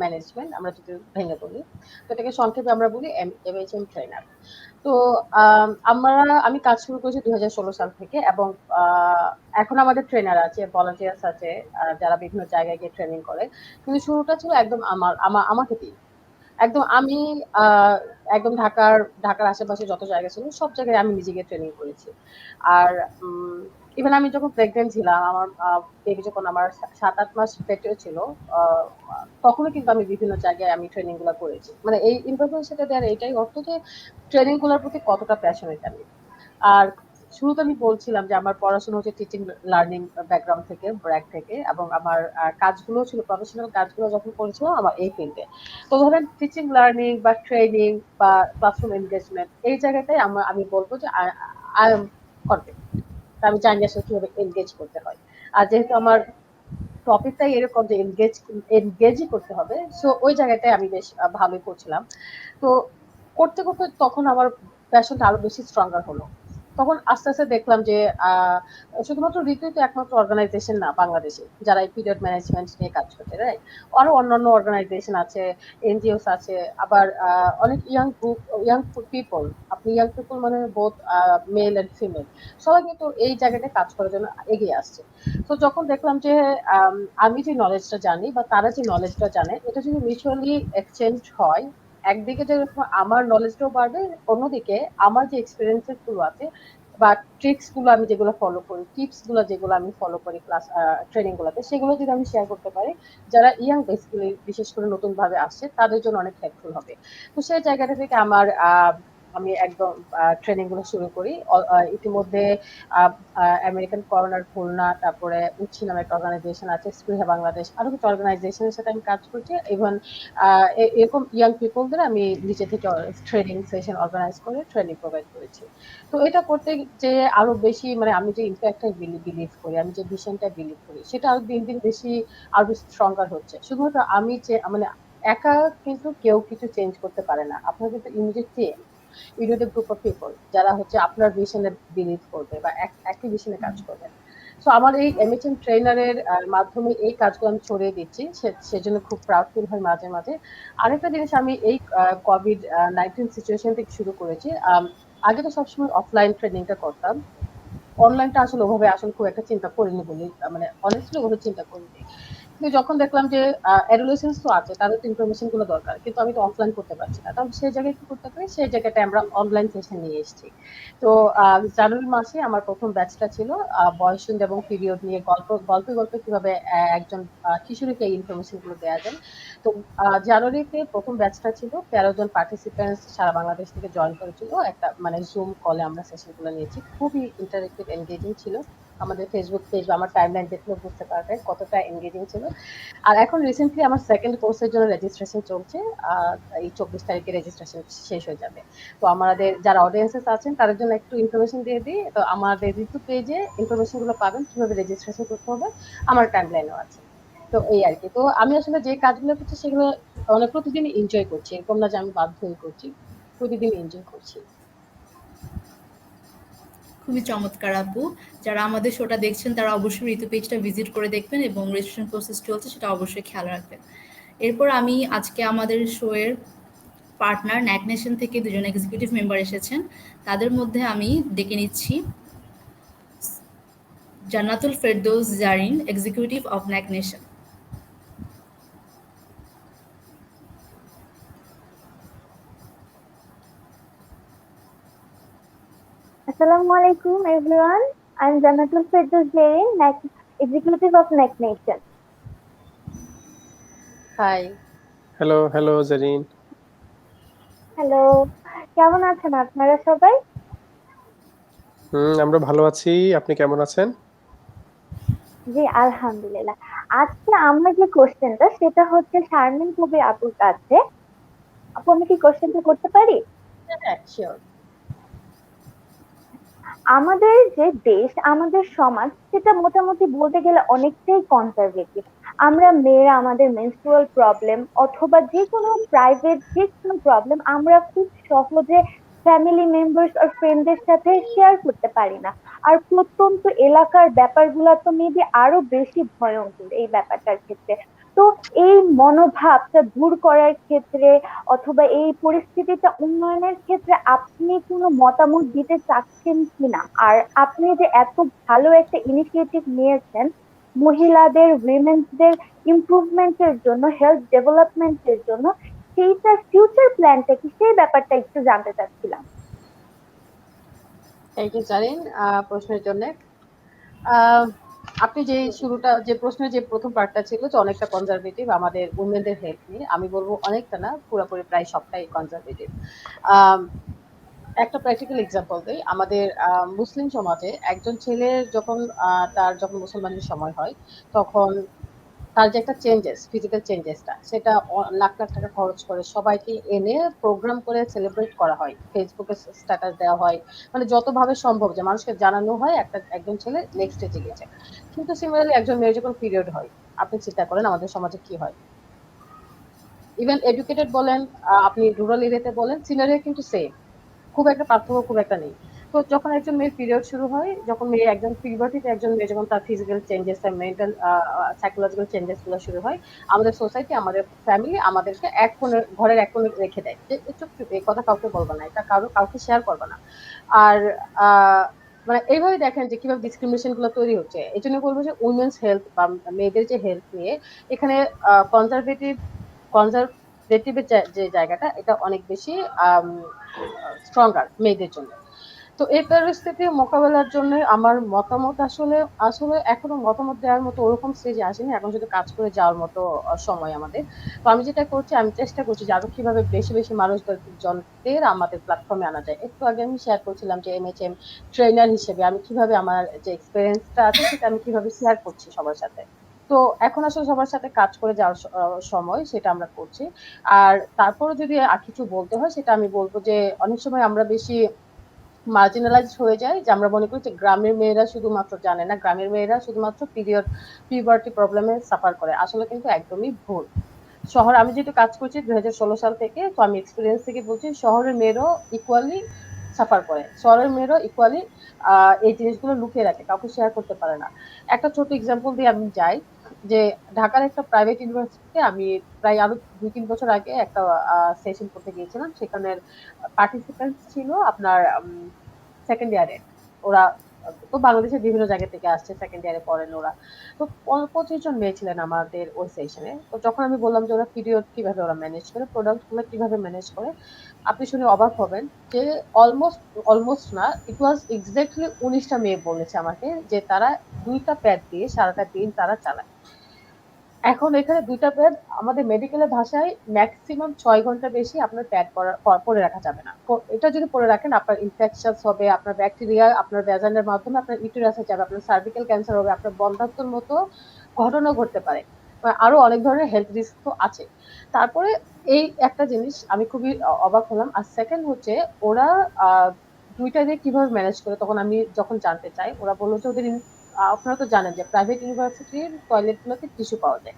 management, আমরা যদি ভেঙে বলি, তো এটাকে সংক্ষেপে আমরা বলি এমএইচএম ট্রেনার। তো আমি কাজ শুরু করেছি 2016 সাল থেকে, এবং এখন আমাদের ট্রেনার আছে, ভলান্টিয়ার্স আছে, যারা বিভিন্ন জায়গায় গিয়ে ট্রেনিং করে। কিন্তু শুরুটা ছিল একদম আমাকে দিয়ে। একদম আমি আহ, একদম ঢাকার আশেপাশে যত জায়গা ছিল সব জায়গায় আমি নিজে গিয়ে ট্রেনিং করেছি। আর ইভেন আমি যখন প্রেগনেন্ট ছিলাম, আমার বেবি যখন আমার 7-8 মাস পেটে ছিল, আহ, তখনও কিন্তু আমি বিভিন্ন জায়গায় আমি ট্রেনিং গুলা করেছি। মানে এই ইনফরমেশনটা দেওয়ার এটাই অর্থ যে ট্রেনিং গুলোর প্রতি কতটা প্যাশনেট আমি। আর শুরুতে আমি বলছিলাম যে আমার পড়াশোনা হচ্ছে টিচিং লার্নিং ব্যাকগ্রাউন্ড থেকে, ব্র্যাক থেকে, এবং আমার কাজগুলো ছিল, প্রফেশনাল কাজগুলো যখন করেছিলাম আমার এই ফিল্ডে। তো ধরেন টিচিং লার্নিং বা ট্রেনিং বা ক্লাসরুম এনগেজমেন্ট, এই জায়গাটাই আমি বলবো যে আই এম কনফিডেন্ট। আমি জানি আসলে কিভাবে এনগেজ করতে হয়। আর যেহেতু আমার টপিকটাই এরকম যে এনগেজই করতে হবে, সো ওই জায়গাটায় আমি বেশ ভালোই করছিলাম। তো করতে করতে তখন আমার প্যাশনটা আরো বেশি স্ট্রঙ্গার হলো। তখন আস্তে আস্তে দেখলাম যে শুধুমাত্র ঋতুই তো একমাত্র অর্গানাইজেশন না বাংলাদেশে যারা এই পিরিয়ড ম্যানেজমেন্ট নিয়ে কাজ করছে, রাইট? আরো অন্যান্য অর্গানাইজেশন আছে, এনজিওস আছে, আবার অনেক ইয়াং পিপল, আপনি ইয়াং পিপল মানে বোথ মেল এন্ড ফিমেল, সবাই কিন্তু এই জায়গাটায় কাজ করার জন্য এগিয়ে আসছে। তো যখন দেখলাম যে আমি যে নলেজটা জানি বা তারা যে নলেজটা জানে, এটা যদি মিউচুয়ালি এক্সচেঞ্জ হয়, একদিকে যেরকম আমার নলেজটাও বাড়বে, অন্যদিকে আমার যে এক্সপিরিয়েন্সেস গুলো আছে বা ট্রিক্স গুলো আমি যেগুলো ফলো করি, টিপস গুলো যেগুলো আমি ফলো করি ক্লাস ট্রেনিং গুলোতে, সেগুলো যদি আমি শেয়ার করতে পারি, যারা ইয়াং বেসিক্যালি বিশেষ করে নতুন ভাবে আসছে তাদের জন্য অনেক হেল্পফুল হবে। তো সেই জায়গাটা থেকে আমি একদম ট্রেনিং গুলো শুরু করি। ইতিমধ্যে আমেরিকান করোনার খুলনা, তারপরে উচ্ছি নামে একটা অর্গানাইজেশন আছে, স্পৃহা বাংলাদেশ, আরো কিছু অর্গানাইজেশনের সাথে আমি কাজ করছি। ইভেন এরকম ইয়াং পিপলদের আমি নিচে থেকে ট্রেনিং সেশন অর্গানাইজ করে ট্রেনিং প্রোভাইড করেছি। তো এটা করতে যে আরো বেশি, মানে আমি যে ইম্প্যাক্টটা বিলিভ করি, আমি যে ভিশনটা বিলিভ করি, সেটা আরো দিন দিন বেশি আরো স্ট্রঙ্গার হচ্ছে। শুধুমাত্র আমি মানে একা কিন্তু কেউ কিছু চেঞ্জ করতে পারে না, আপনার কিন্তু immediate team, you need a group of people যারা হচ্ছে আপনার ভিশনে বিলিভ করবে বা একই ভিশনে কাজ করবে। সো আমার এই এমএচএম ট্রেনারের মাধ্যমে এই কাজগুলো আমি ছড়িয়ে দিচ্ছি, সেজন্য খুব প্রাউড ফিল হয় মাঝে মাঝে। আরেকটা জিনিস, আমি এই কোভিড-19 সিচুয়েশন থেকে শুরু করেছি। আগে তো সবসময় অফলাইন ট্রেনিংটা করতাম, অনলাইনটা আসলে ওভাবে আসলে খুব একটা চিন্তা করিনি বলি, মানে অনেস্টলি ওভাবে চিন্তা করিনি। কিন্তু যখন দেখলাম যে অ্যাডোলেসেন্স তো আছে, তাদের তো ইনফরমেশন গুলো দরকার, কিন্তু আমি তো অফলাইন করতে পারছি না, তাহলে সেই জায়গায় কি করতে পারি, সেই জায়গাটায় আমরা অনলাইন সেশন নিয়ে এসেছি। তো জানুয়ারি মাসে আমার প্রথম ব্যাচটা ছিল বয়সসন্ধি এবং পিরিয়ড নিয়ে, গল্পে গল্পে কিভাবে একজন কিশোরীকে এই ইনফরমেশন গুলো দেওয়া যায়। তো জানুয়ারিতে প্রথম ব্যাচটা ছিল, 13 জন পার্টিসিপেন্টস সারা বাংলাদেশ থেকে জয়েন করেছিল। একটা মানে জুম কলে আমরা সেশন গুলো নিয়েছি, খুবই ইন্টারেক্টিভ এনগেজিং ছিল। আমাদের ফেসবুক পেজ বা আমার টাইমলাইন দেখলে বুঝতে পারবে কতটা এনগেজিং ছিল। আর এখন রিসেন্টলি আমার সেকেন্ড কোর্সের জন্য রেজিস্ট্রেশন চলছে। এই 24 তারিখে রেজিস্ট্রেশন শেষ হয়ে যাবে। তো আমাদের যারা অডিয়েন্সেস আছেন তাদের জন্য একটু ইনফরমেশন দিয়ে দিই। তো আমাদের ঋতু পেজে ইনফরমেশন গুলো পাবেন কিভাবে রেজিস্ট্রেশন করতে হবে, আমার টাইমলাইনও আছে। তো এই আর কি। তো আমি আসলে যে কাজগুলো করছি সেগুলো মানে প্রতিদিন এনজয় করছি, এরকম না যে আমি বাধ্য হয়ে করছি, প্রতিদিন এনজয় করছি।
খুবই চমৎকার আপু। যারা আমাদের শোটা দেখছেন তারা অবশ্যই ঋতু পেজটা ভিজিট করে দেখবেন এবং রেজিস্ট্রেশন প্রসেস চলছে সেটা অবশ্যই খেয়াল রাখবেন। এরপর আমি আজকে আমাদের শোয়ের পার্টনার ন্যাক নেশন থেকে দুজন এক্সিকিউটিভ মেম্বার এসেছেন। তাদের মধ্যে আমি ডেকে নিচ্ছি Jannatul Ferdous Zarin, executive of Knack Nation.
Assalamu alaikum everyone. I'm Janatul Firdaus Jain, Executive of Neck Nation.
Hi.
Hello hello Zarin.
Hello, কেমন আছেন আপনারা সবাই?
আমরা ভালো আছি, আপনি কেমন আছেন?
জি আলহামদুলিল্লাহ। আজকে আমরা যে কোশ্চেনটা সেটা হচ্ছে শারমিন কবির আপুর কাছে। আপু আমি কি কোশ্চেনটা করতে পারি?
হ্যাঁ, শিওর।
আমাদের যে দেশ, আমাদের সমাজ সেটা মোটামুটি বলতে গেলে অনেকটাই কনজারভেটিভ। আমরা মেয়েরা আমাদের মেনস্ট্রুয়াল প্রবলেম অথবা যে কোনো প্রাইভেট যে কোনো প্রবলেম আমরা খুব সহজে ফ্যামিলি মেম্বার্স আর ফ্রেন্ডদের সাথে শেয়ার করতে পারি না। আর প্রত্যন্ত এলাকার ব্যাপারগুলো তো মেবি আরো বেশি ভয়ঙ্কর এই ব্যাপারটার ক্ষেত্রে। তো এই মনোভাবটা দূর করার ক্ষেত্রে অথবা এই পরিস্থিতিটা উন্নয়নের ক্ষেত্রে আপনি কোনো মতামত দিতে চাচ্ছেন কিনা? আর আপনি যে এত ভালো একটা ইনিশিয়েটিভ নিয়েছেন মহিলাদের উইমেন্সদের ইমপ্রুভমেন্টের জন্য, হেলথ ডেভেলপমেন্টের জন্য, সেইটার ফিউচার প্ল্যানটা কি, সেই ব্যাপারটা একটু জানতে চাচ্ছিলাম।
থ্যাংক ইউ জারিন প্রশ্নের জন্য। আপনি যে প্রশ্নের যে প্রথম পার্টটা ছিল যে অনেকটা কনজারভেটিভ আমাদের উমেনদের হেলথ নিয়ে, আমি বলবো অনেকটা না, পুরোপুরি প্রায় সবটাই কনজারভেটিভ। একটা প্র্যাকটিক্যাল এক্সাম্পল দিই। আমাদের মুসলিম সমাজে একজন ছেলের তার যখন মুসলমানের সময় হয়, তখন তার যে একটা ফিজিক্যাল চেঞ্জেসটা, সেটা লাখ লাখ টাকা খরচ করে সবাইকে এনে প্রোগ্রাম করে সেলিব্রেট করা হয়, ফেসবুকে স্ট্যাটাস দেওয়া হয়, মানে যতভাবে সম্ভব যে মানুষকে জানানো হয় একজন ছেলে নেক্সট স্টেজে গেছে। কিন্তু সিমিলারলি একজন মেয়ের যখন পিরিয়ড হয়, আপনি চিন্তা করেন আমাদের সমাজে কি হয়। ইভেন এডুকেটেড বলেন, আপনি রুরাল এরিয়াতে বলেন, সিনারিও কিন্তু সেম, খুব একটা পার্থক্য খুব একটা নেই। তো যখন একজন মেয়ের পিরিয়ড শুরু হয়, যখন একজন পিউবার্টিতে একজন মেয়ে যখন তার ফিজিক্যাল চেঞ্জেস, তার মেন্টাল সাইকোলজিক্যাল চেঞ্জেস গুলো শুরু হয়, আমাদের সোসাইটি, আমাদের ফ্যামিলি আমাদেরকে ঘরের এক কোণে রেখে দেয় যে চুপ চুপ, এই কথা কাউকে বলবে না, এটা কাউকে শেয়ার করবে না। আর মানে এইভাবে দেখেন যে কিভাবে ডিসক্রিমিনেশন গুলো তৈরি হচ্ছে। এই জন্য বলবো যে উইমেন্স হেলথ বা মেয়েদের যে হেলথ নিয়ে এখানে কনজারভেটিভ কনজারভেটিভের যে জায়গাটা, এটা অনেক বেশি স্ট্রঙ্গার মেয়েদের জন্য। তো এই পরিস্থিতি মোকাবেলার জন্য আমার মতামত আসলে আসলে এখনো মতামত দেওয়ার মতো ওরকম স্টেজে আসেনি, এখন শুধু কাজ করে যাওয়ার মতো সময় আমাদের। তো আমি যেটা করছি, আমি চেষ্টা করছি যে আরো কিভাবে বেশি বেশি জনদের আমাদের প্ল্যাটফর্মে আনা যায়। একটু আগে আমি শেয়ার করছিলাম যে এমএচএম ট্রেনার হিসেবে আমি কিভাবে আমার যে এক্সপিরিয়েন্সটা আছে সেটা আমি কিভাবে শেয়ার করছি সবার সাথে। তো এখন আসলে সবার সাথে কাজ করে যাওয়ার সময়, সেটা আমরা করছি। আর তারপরে যদি আর কিছু বলতে হয়, সেটা আমি বলবো যে অনেক সময় আমরা বেশি মার্জিনালাইজড হয়ে যায়, যে আমরা মনে করি যে গ্রামের মেয়েরা শুধুমাত্র জানে না, গ্রামের মেয়েরা শুধুমাত্র পিউবার্টি প্রবলেমে সাফার করে। আসলে কিন্তু একদমই ভুল। আমি যেহেতু কাজ করছি 2016 সাল থেকে, তো আমি এক্সপিরিয়েন্স থেকে বলছি, শহরের মেয়েরাও ইকুয়ালি সাফার করে, শহরের মেয়েরাও ইকুয়ালি এই জিনিসগুলো লুকিয়ে রাখে, কাউকে শেয়ার করতে পারে না। একটা ছোট এক্সাম্পল দিয়ে আমি যাই, যে ঢাকার একটা প্রাইভেট ইউনিভার্সিটিতে আমি প্রায় আরো 2-3 বছর আগে একটা সেশন করতে গিয়েছিলাম। সেখানের পার্টিসিপেন্ট ছিল আপনার সেকেন্ড ইয়ারে। ওরা তো বাংলাদেশের বিভিন্ন জায়গা থেকে আসছে, সেকেন্ড ইয়ারে পড়েন ওরা। তো 25 জন মেয়ে ছিলেন আমাদের ওই সেশনে। তো যখন আমি বললাম যে ওরা পিরিয়ড কিভাবে ওরা ম্যানেজ করে, প্রোডাক্ট গুলো কিভাবে ম্যানেজ করে, আপনি শুনে অবাক হবেন যে অলমোস্ট না, ইট ওয়াজ এক্স্যাক্টলি 19টা মেয়ে বলেছে আমাকে যে তারা 2টা প্যাড দিয়ে সারাটা দিন তারা চালায়। এখন এখানে 2টা প্যাড, আমাদের মেডিকেলের ভাষায় ম্যাক্সিমাম 6 ঘন্টা বেশি আপনার প্যাড পরে রাখা যাবে না। এটা যদি পরে রাখেন, আপনার ইনফেকশনস হবে, আপনার ব্যাকটেরিয়া আপনার ভ্যাজানের মাধ্যমে আপনার ইউটেরাসে যাবে, আপনার সার্ভিক্যাল ক্যান্সার হবে, আপনার বন্ধ্যাত্বর মতো ঘটনা ঘটতে পারে। আরো অনেক ধরনের হেলথ রিস্ক তো আছে। তারপরে এই একটা জিনিস আমি খুবই অবাক হলাম। আর সেকেন্ড হচ্ছে, ওরা 2টা দিয়ে কিভাবে ম্যানেজ করে, তখন আমি যখন জানতে চাই, ওরা বললো যে ওদের আপনারা তো জানেন যে প্রাইভেট ইউনিভার্সিটির টয়লেট গুলোতে টিস্যু পাওয়া যায়।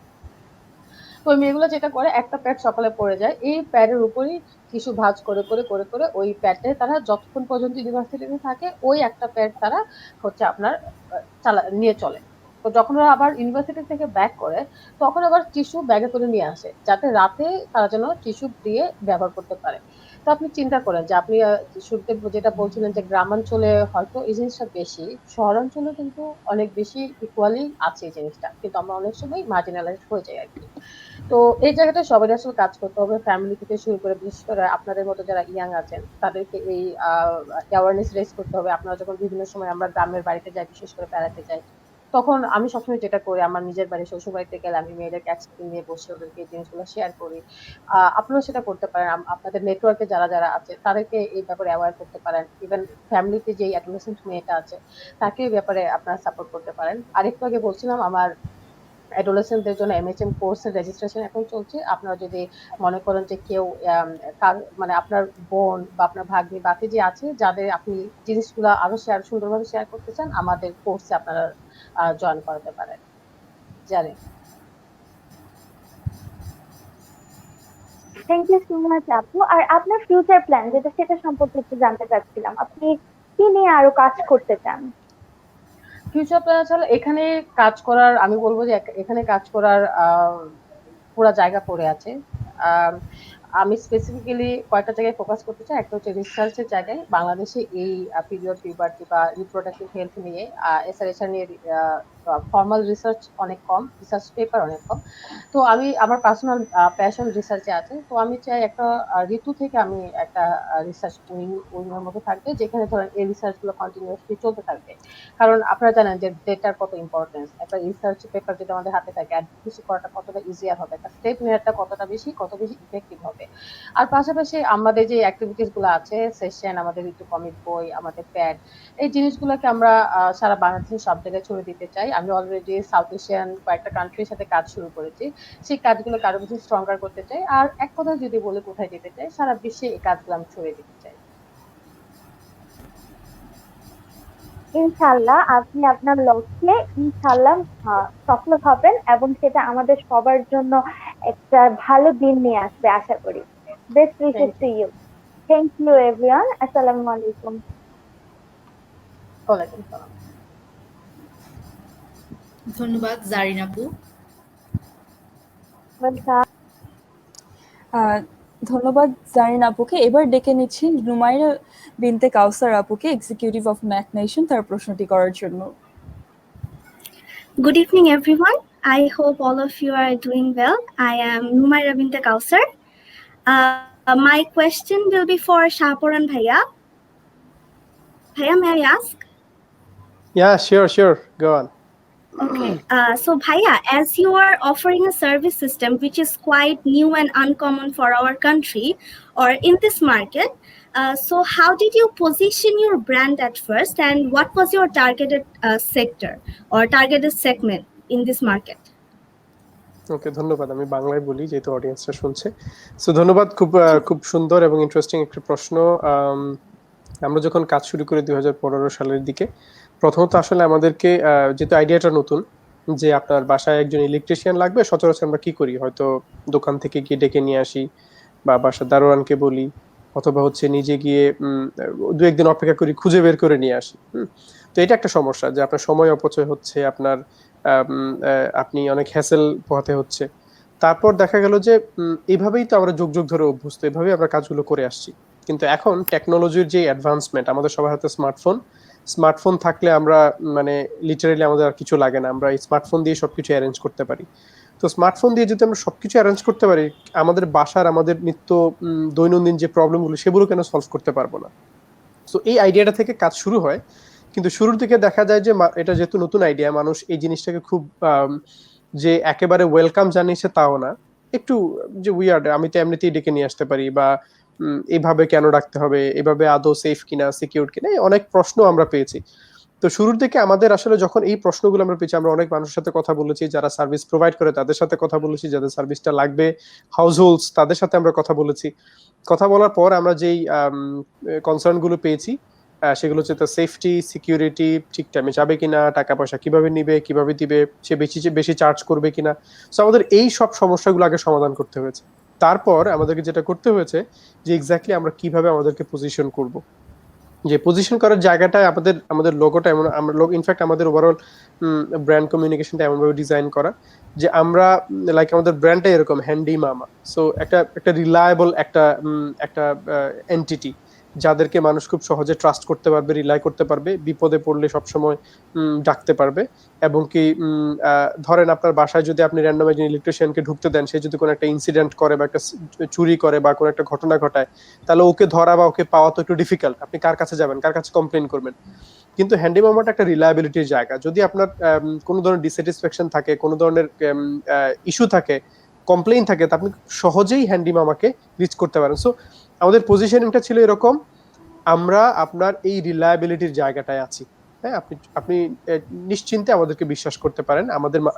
তো ওই মেয়েগুলো যেটা করে, একটা প্যাড সকালে পড়ে যায়, এই প্যাডের উপরেই টিস্যু ভাঁজ করে করে করে করে ওই প্যাডে তারা যতক্ষণ পর্যন্ত ইউনিভার্সিটিতে থাকে, ওই একটা প্যাড তারা হচ্ছে আপনার নিয়ে চলে। তো যখন ওরা আবার ইউনিভার্সিটি থেকে ব্যাক করে, তখন আবার টিস্যু ব্যাগে করে নিয়ে আসে, যাতে রাতে তারা যেন টিস্যু দিয়ে ব্যবহার করতে পারে। তো আপনি চিন্তা করেন যে আপনি শুরুতে যেটা বলছিলেন যে গ্রামাঞ্চলে হয়তো এই জিনিসটা বেশি, শহরাঞ্চলে কিন্তু অনেক বেশি ইকুয়ালি আছে এই জিনিসটা, কিন্তু আমরা অনেক সময় মার্জিনালাইজড হয়ে যাই আর কি। তো এই জায়গাটা সবাই আসলে কাজ করতে হবে, ফ্যামিলি থেকে শুরু করে, বিশেষ করে আপনাদের মতো যারা ইয়াং আছেন তাদেরকে এই অ্যাওয়ারনেস রেজ করতে হবে। আপনারা যখন বিভিন্ন সময় আমরা গ্রামের বাড়িতে যাই, বিশেষ করে বেড়াতে যাই, তখন আমি সবসময় যেটা করি, আমার নিজের বাড়ি শ্বশুর বাড়িতে গেলে আমি মেয়েদেরকে একসাথে নিয়ে বসে ওদেরকে এই জিনিসগুলো শেয়ার করি। আপনারা সেটা করতে পারেন, আপনাদের নেটওয়ার্কে যারা যারা আছে তাদেরকে এই ব্যাপারে অ্যাওয়ার করতে পারেন। ইভেন ফ্যামিলিতে যে অ্যাডোলেসেন্ট মেয়েটা আছে তাকে এই ব্যাপারে আপনারা সাপোর্ট করতে পারেন। আর একটু আগে বলছিলাম, আমার অ্যাডোলেসেন্টদের জন্য এমএচএম কোর্সের রেজিস্ট্রেশন এখন চলছে। আপনারা যদি মনে করেন যে কেউ মানে আপনার বোন বা আপনার ভাগ্নি বাকি যে আছে, যাদের আপনি জিনিসগুলো আরো সুন্দরভাবে শেয়ার করতে চান, আমাদের কোর্সে আপনারা জয়েন করাতে পারেন। জানেন।
থ্যাংক ইউ সো মাচ আপু। আর আপনার ফিউচার প্ল্যান যেটা, সেটা সম্পর্কে একটু জানতে চাচ্ছিলাম। আপনি কি নিয়ে আরো কাজ করতে চান?
ফিউচার প্ল্যান আসলে এখানে কাজ করার, আমি বলবো যে এখানে কাজ করার পুরা জায়গা পড়ে আছে। আম, আমি স্পেসিফিক্যালি কয়েকটা জায়গায় ফোকাস করতে চাই। একটা হচ্ছে রিসার্চের জায়গায়, বাংলাদেশে এই পিরিয়ড পিউবার্টি বা রিপ্রোডাক্টিভ হেলথ নিয়ে এসআরএসআর নিয়ে ফর্মাল রিসার্চ অনেক কম, রিসার্চ পেপার অনেক কম। তো আমি আমার পার্সোনাল প্যাশন রিসার্চে আছে। তো আমি চাই একটা ঋতু থেকে আমি একটা রিসার্চ উইং এর মধ্যে থাকবে, যেখানে ধরেন এই রিসার্চ গুলো কন্টিনিউয়াসলি চলতে থাকবে। কারণ আপনারা জানেন যে ডেটার কত ইম্পর্টেন্স, একটা রিসার্চ পেপার যদি আমাদের হাতে থাকে, অ্যাডভোকেসি করাটা কতটা ইজিয়ার হবে, একটা স্টেপ নেওয়াটা কত বেশি ইফেক্টিভ হবে। আর পাশাপাশি আমাদের যে অ্যাক্টিভিটিস গুলো আছে, সেশন, আমাদের ঋতু কমিক বই, আমাদের প্যাড, এই জিনিসগুলোকে আমরা সারা বাংলাদেশের সব জায়গায় ছড়িয়ে দিতে চাই। আমি অলরেডি সাউথ এশিয়ান কয়েকটা কান্ট্রির সাথে কাজ শুরু করেছি। সেই কাজগুলোকে আরো বেশি স্ট্রঙ্গার করতে চাই। আর এক কথা যদি বলে কোথায় যেতে চাই, সারা বিশ্বে এই কাজগুলো আমি ছড়িয়ে দিতে চাই।
ইনশাল্লাহ আপনি আপনার লক্ষ্যে ইনশাল্লাহ সফল হবেন, এবং সেটা আমাদের সবার জন্য একটা ভালো দিন নিয়ে আসবে আশা করি। Best wishes
thank
to
you.
You. Thank you everyone. আসসালামু আলাইকুম।
ওয়ালাইকুম সালাম।
ধন্যবাদ জারিন আপু।
ওয়েলকাম।
ধন্যবাদ জারিন আপুকে। এবার ডেকে নিচ্ছি নুমাইরা বিনতে কাউসার আপুকে, এক্সিকিউটিভ অফ ম্যাক নেশন, তার প্রশ্নটি করার জন্য।
Good evening, everyone. I hope all of you are doing well. I am Numaira Binte Kausar. My question will be for Shahapuran Bhaiya. Bhaiya, may I ask?
Yeah, sure, go on.
Okay. So, Bhaiya, as you are offering a service system which is quite new and uncommon for our country or in this market, so how did you position your brand at first, and what was your targeted sector or targeted segment in this market?
ওকে, ধন্যবাদ। আমি বাংলায় বলি যেহেতু অডিয়েন্সটা শুনছে। সো ধন্যবাদ, খুব সুন্দর এবং ইন্টারেস্টিং একটা প্রশ্ন। আমরা যখন কাজ শুরু করি 2015 সালের দিকে, প্রথমত আসলে আমাদেরকে যেহেতু আইডিয়াটা নতুন, যে আপনার বাসায় একজন ইলেকট্রিশিয়ান লাগবে, সচরাচর আমরা কি করি, হয়তো দোকান থেকে গিয়ে ডেকে নিয়ে আসি বা বাসার দারোয়ানকে বলি, অথবা হচ্ছে নিজে গিয়ে দু একদিন অপেক্ষা করি, খুঁজে বের করে নিয়ে আসি। তো এটা একটা সমস্যা, যে আপনার সময় অপচয় হচ্ছে, আপনার আপনি অনেক হ্যাসেল পোহাতে হচ্ছে। তারপর দেখা গেল যে এইভাবেই তো আমরা যুগ ধরে অভ্যস্ত, এইভাবেই আমরা কাজগুলো করে আসছি। কিন্তু এখন টেকনোলজির যে অ্যাডভান্সমেন্ট, আমাদের সবার হাতে স্মার্টফোন থাকলে আমরা মানে লিটারেলি আমাদের আর কিছু লাগে না, আমরা এই স্মার্টফোন দিয়ে সবকিছু অ্যারেঞ্জ করতে পারি। তো স্মার্টফোন দিয়ে যদি আমরা সবকিছু অ্যারেঞ্জ করতে পারি, আমাদের বাসার আমাদের নিত্য দৈনন্দিন যে প্রবলেমগুলো, সেগুলো কেন সলভ করতে পারবো না? সো এই আইডিয়াটা থেকে কাজ শুরু হয়। কিন্তু শুরুর দিকে দেখা যায় যে এটা যেহেতু নতুন আইডিয়া, মানুষ এই জিনিসটাকে খুব যে একেবারে ওয়েলকাম জানিয়েছে তাও না, একটু যে উইয়ার্ড, আমি তো এমনিতেই ডেকে নিয়ে আসতে পারি, বা এইভাবে কেন রাখতে হবে, এভাবে আদৌ সেফ কিনা, সিকিউর কিনা, অনেক প্রশ্ন আমরা পেয়েছি। তো শুরুর দিকে আমাদের আসলে যখন এই প্রশ্নগুলো আমরা পেয়েছি, আমরা অনেক মানুষের সাথে কথা বলেছি, যারা সার্ভিস প্রোভাইড করে তাদের সাথে কথা বলেছি, যাদের সার্ভিসটা লাগবে, হাউস হোল্ডস, তাদের সাথে আমরা কথা বলেছি। কথা বলার পর আমরা যেই কনসার্ন গুলো পেয়েছি, সেগুলো হচ্ছে তার সেফটি, সিকিউরিটি, ঠিক টাইমে যাবে কিনা, টাকা পয়সা কিভাবে নিবে, কিভাবে দিবে, সে বেশি চার্জ করবে কিনা। সো আমাদের এই সব সমস্যাগুলো আগে সমাধান করতে হয়েছে। তারপর আমাদেরকে যেটা করতে হয়েছে, যে এক্স্যাক্টলি আমরা কিভাবে আমাদেরকে পজিশন করব, যে পজিশন করার জায়গাটায় আমাদের লোগোটা এমন, আমরা ইনফ্যাক্ট আমাদের ওভারঅল ব্র্যান্ড কমিউনিকেশনটা এমনভাবে ডিজাইন করা যে আমরা লাইক আমাদের ব্র্যান্ডটা এরকম, হ্যান্ডি মামা। সো একটা রিলায়েবল একটা এন্টিটি, যাদেরকে মানুষ খুব সহজে ট্রাস্ট করতে পারবে, রিলাই করতে পারবে, বিপদে পড়লে সবসময় ডাকতে পারবে। এবং কি ধরেন আপনার বাসায় যদি আপনি র্যান্ডম একজন ইলেকট্রিশিয়ানকে ঢুকতে দেন, সে যদি কোনো একটা ইনসিডেন্ট করে বা একটা চুরি করে বা কোনো একটা ঘটনা ঘটায়, তাহলে ওকে ধরা বা ওকে পাওয়া তো একটু ডিফিকাল্ট। আপনি কার কাছে যাবেন, কার কাছে কমপ্লেন করবেন? কিন্তু হ্যান্ডি মামাটা একটা রিলায়েবিলিটির জায়গা। যদি আপনার কোনো ধরনের ডিস্যাটিসফ্যাকশন থাকে, কোনো ধরনের ইস্যু থাকে, কমপ্লেইন থাকে, তা আপনি সহজেই হ্যান্ডি মামাকে রিচ করতে পারেন। সো আমাদের পজিশনিংটা ছিল এরকম, আমরা আপনার এই রিলায়েবিলিটির জায়গাটায় আছি। হ্যাঁ, আপনি নিশ্চিন্তে আমাদেরকে বিশ্বাস করতে পারেন।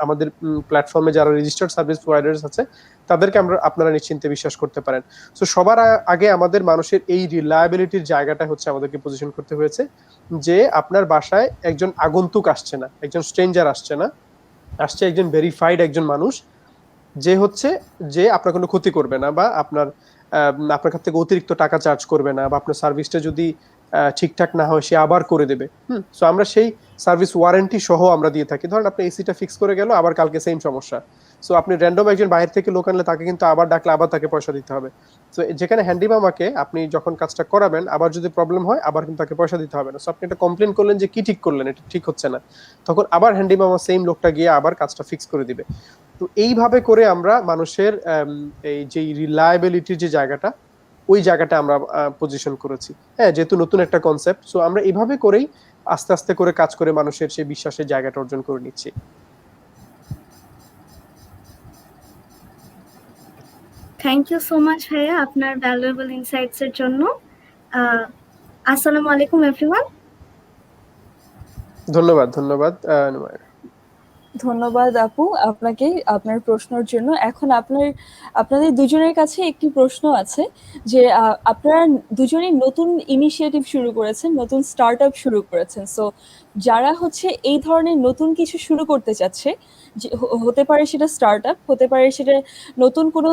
আমাদের প্ল্যাটফর্মে যারা রেজিস্টার্ড সার্ভিস প্রোভাইডার্স আছে, তাদেরকে আপনারা নিশ্চিন্তে বিশ্বাস করতে পারেন। সো সবার আগে আমাদের মানুষের এই রিলায়েবিলিটির জায়গাটা হচ্ছে আমাদেরকে পজিশন করতে হয়েছে, যে আপনার বাসায় একজন আগন্তুক আসছে না, একজন স্ট্রেঞ্জার আসছে না, আসছে একজন ভেরিফাইড একজন মানুষ, যে হচ্ছে যে আপনার কোনো ক্ষতি করবে না, বা আপনার কাছ থেকে অতিরিক্ত টাকা চার্জ করবে না, বা আপনার সার্ভিসটা যদি ঠিকঠাক না হয় সে আবার করে দেবে। সো আমরা সেই সার্ভিস ওয়ারেন্টি সহ আমরা দিয়ে থাকি। ধরেন আপনি এসিটা ফিক্স করে গেল, আবার কালকে সেম সমস্যা, সো আপনি র্যান্ডম একজন বাইরে থেকে লোক আনলে তাকে কিন্তু আবার ডাকলে আবার তাকে পয়সা দিতে হবে। তো যেখানে হ্যান্ডি মামাকে আপনি যখন কাজটা করাবেন, আবার যদি প্রবলেম হয় আবার কিন্তু তাকে পয়সা দিতে হবে না। সো আপনি একটা কমপ্লেন করলেন যে কি ঠিক করলেন, এটা ঠিক হচ্ছে না, তখন আবার হ্যান্ডি মামা সেম লোকটা গিয়ে আবার কাজটা ফিক্স করে দিবে। তো এইভাবে করে আমরা মানুষের এই যে রিলায়েবিলিটির যে জায়গাটা, ওই জায়গাটা আমরা পজিশন করেছি। হ্যাঁ, যেহেতু নতুন একটা কনসেপ্ট, সো আমরা এইভাবে করেই আস্তে আস্তে করে কাজ করে মানুষের সেই বিশ্বাসের জায়গাটা অর্জন করে নিচ্ছি।
থ্যাংক ইউ সো মাচ ভাইয়া আপনার ভ্যালুয়েবল ইনসাইটস এর জন্য। আসসালামু আলাইকুম এভরিওয়ান।
ধন্যবাদ ধন্যবাদ।
ধন্যবাদ আপু আপনাকে আপনার প্রশ্নের জন্য। এখন আপনাদের দুজনের কাছে একটি প্রশ্ন আছে যে আপনারা দুজনেই নতুন ইনিশিয়েটিভ শুরু করেছেন, নতুন স্টার্ট আপ শুরু করেছেন। সো যারা হচ্ছে এই ধরনের নতুন কিছু শুরু করতে চাচ্ছে, হতে পারে সেটা স্টার্ট আপ, হতে পারে সেটা নতুন কোনো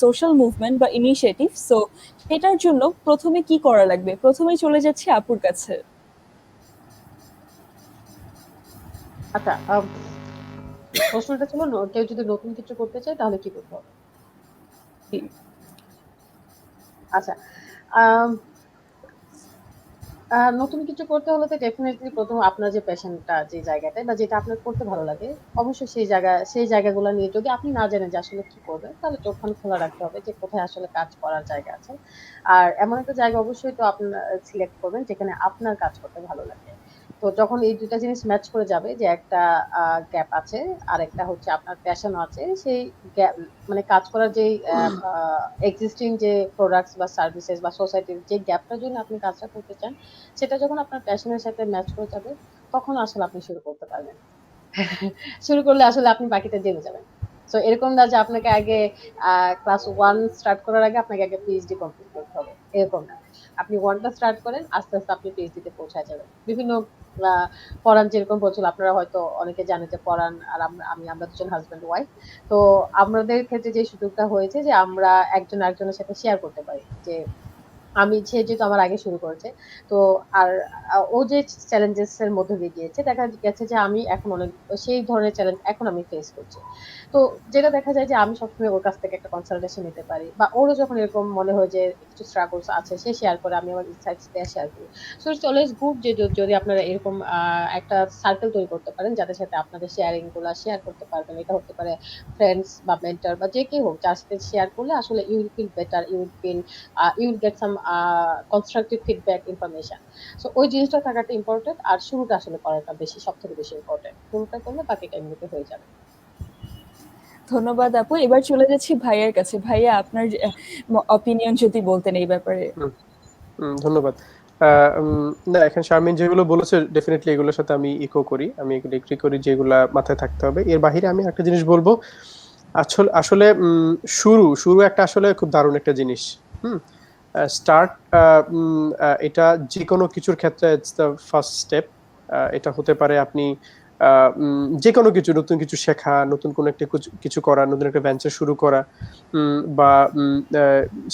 সোশ্যাল মুভমেন্ট বা ইনিশিয়েটিভ, সো সেটার জন্য প্রথমে কি করা লাগবে? প্রথমেই চলে যাচ্ছি আপুর কাছে।
আচ্ছা, প্রশ্নটা ছিল কেউ যদি নতুন কিছু করতে চায় তাহলে কি করতে হবে? আচ্ছা, নতুন কিছু করতে হলে তো ডেফিনেটলি প্রথম আপনার যে প্যাশনটা, যে জায়গাটায় বা যেটা আপনার করতে ভালো লাগে, অবশ্যই সেই জায়গাগুলো নিয়ে যদি আপনি না জানেন যে আসলে কি করবেন, তাহলে চোখখান খোলা রাখতে হবে যে কোথায় আসলে কাজ করার জায়গা আছে। আর এমন একটা জায়গা অবশ্যই তো আপনার সিলেক্ট করবেন যেখানে আপনার কাজ করতে ভালো লাগে। তো যখন এই দুটা জিনিস ম্যাচ করে যাবে, যে একটা গ্যাপ আছে আর একটা হচ্ছে আপনার প্যাশন আছে, সেই গ্যাপ মানে কাজ করার যে এক্সিস্টিং যে প্রোডাক্টস বা সার্ভিসেস বা সোসাইটির যে গ্যাপটার জন্য আপনি কাজটা করতে চান, সেটা যখন আপনার প্যাশনের সাথে ম্যাচ করে যাবে, তখন আসলে আপনি শুরু করতে পারবেন। শুরু করলে আসলে আপনি বাকিটা জেনে যাবেন। সো এরকম না যে আপনাকে আগে ক্লাস 1 স্টার্ট করার আগে আপনাকে আগে পিএইচডি কমপ্লিট করতে হবে, এরকম না। আপনি 1টা স্টার্ট করেন, আস্তে আস্তে আপনি পিএইচডি তে পৌঁছায় যাবেন। বিভিন্ন পরান যেরকম বলছিল, আপনারা হয়তো অনেকে জানেন যে পরান আর আমরা দুজন হাজব্যান্ড ওয়াইফ। তো আমাদের ক্ষেত্রে যে সুযোগটা হয়েছে যে আমরা একজন আরেকজনের সাথে শেয়ার করতে পারি যে সে যেহেতু আমার আগে শুরু করেছে, তো আর ও যে চ্যালেঞ্জেস এর মধ্যে দিয়ে গিয়েছে, দেখা গেছে যে আমি এখন অনেক সেই ধরনের চ্যালেঞ্জ এখন আমি ফেস করছি। তো যেটা দেখা যায় যে আমি সবসময় ওর কাছ থেকে একটা কনসালটেশন নিতে পারি, বা ওরও যখন এরকম মনে হয় যে কিছু স্ট্রাগলস আছে, সে শেয়ার করে, আমি আমার ইনসাইটস দিয়ে শেয়ার করি। সো ইটস অলওয়েজ গুড যে যদি আপনারা এরকম একটা সার্কেল তৈরি করতে পারেন যাদের সাথে আপনাদের শেয়ারিং গুলা শেয়ার করতে পারবেন। এটা হতে পারে ফ্রেন্ডস বা মেন্টর বা যে কেউ হোক, যার সাথে শেয়ার করলে আসলে you will feel better, you will get some constructive feedback information. So ওই জিনিসটা থাকাটা ইম্পর্টেন্ট, আর শুরুটা আসলে করাটা সবথেকে বেশি ইম্পর্টেন্ট। শুরুটা করলে বাকিটা এমনিতে হয়ে যাবে।
ধন্যবাদ আপু। এবার চলে যাচ্ছি ভাইয়ার কাছে। ভাইয়া আপনার অপিনিয়ন যদি বলতেন এই ব্যাপারে।
ধন্যবাদ। না, এখানে শারমিন যেগুলো বলেছে ডেফিনেটলি এগুলোর সাথে আমি ইকো করি, আমি এগুলো এগ্রি করি যেগুলা মাথায় থাকতে হবে। এর বাইরে আমি একটা জিনিস বলবো, আসলে শুরু একটা আসলে খুব দারুণ একটা জিনিস। স্টার্ট, এটা যে কোনো কিছুর ক্ষেত্রে ইটস দ্য ফার্স্ট স্টেপ। এটা হতে পারে আপনি যে কোনো কিছু, নতুন কিছু শেখা, নতুন কোনো একটা কিছু করা, নতুন একটা ভেঞ্চার শুরু করা, বা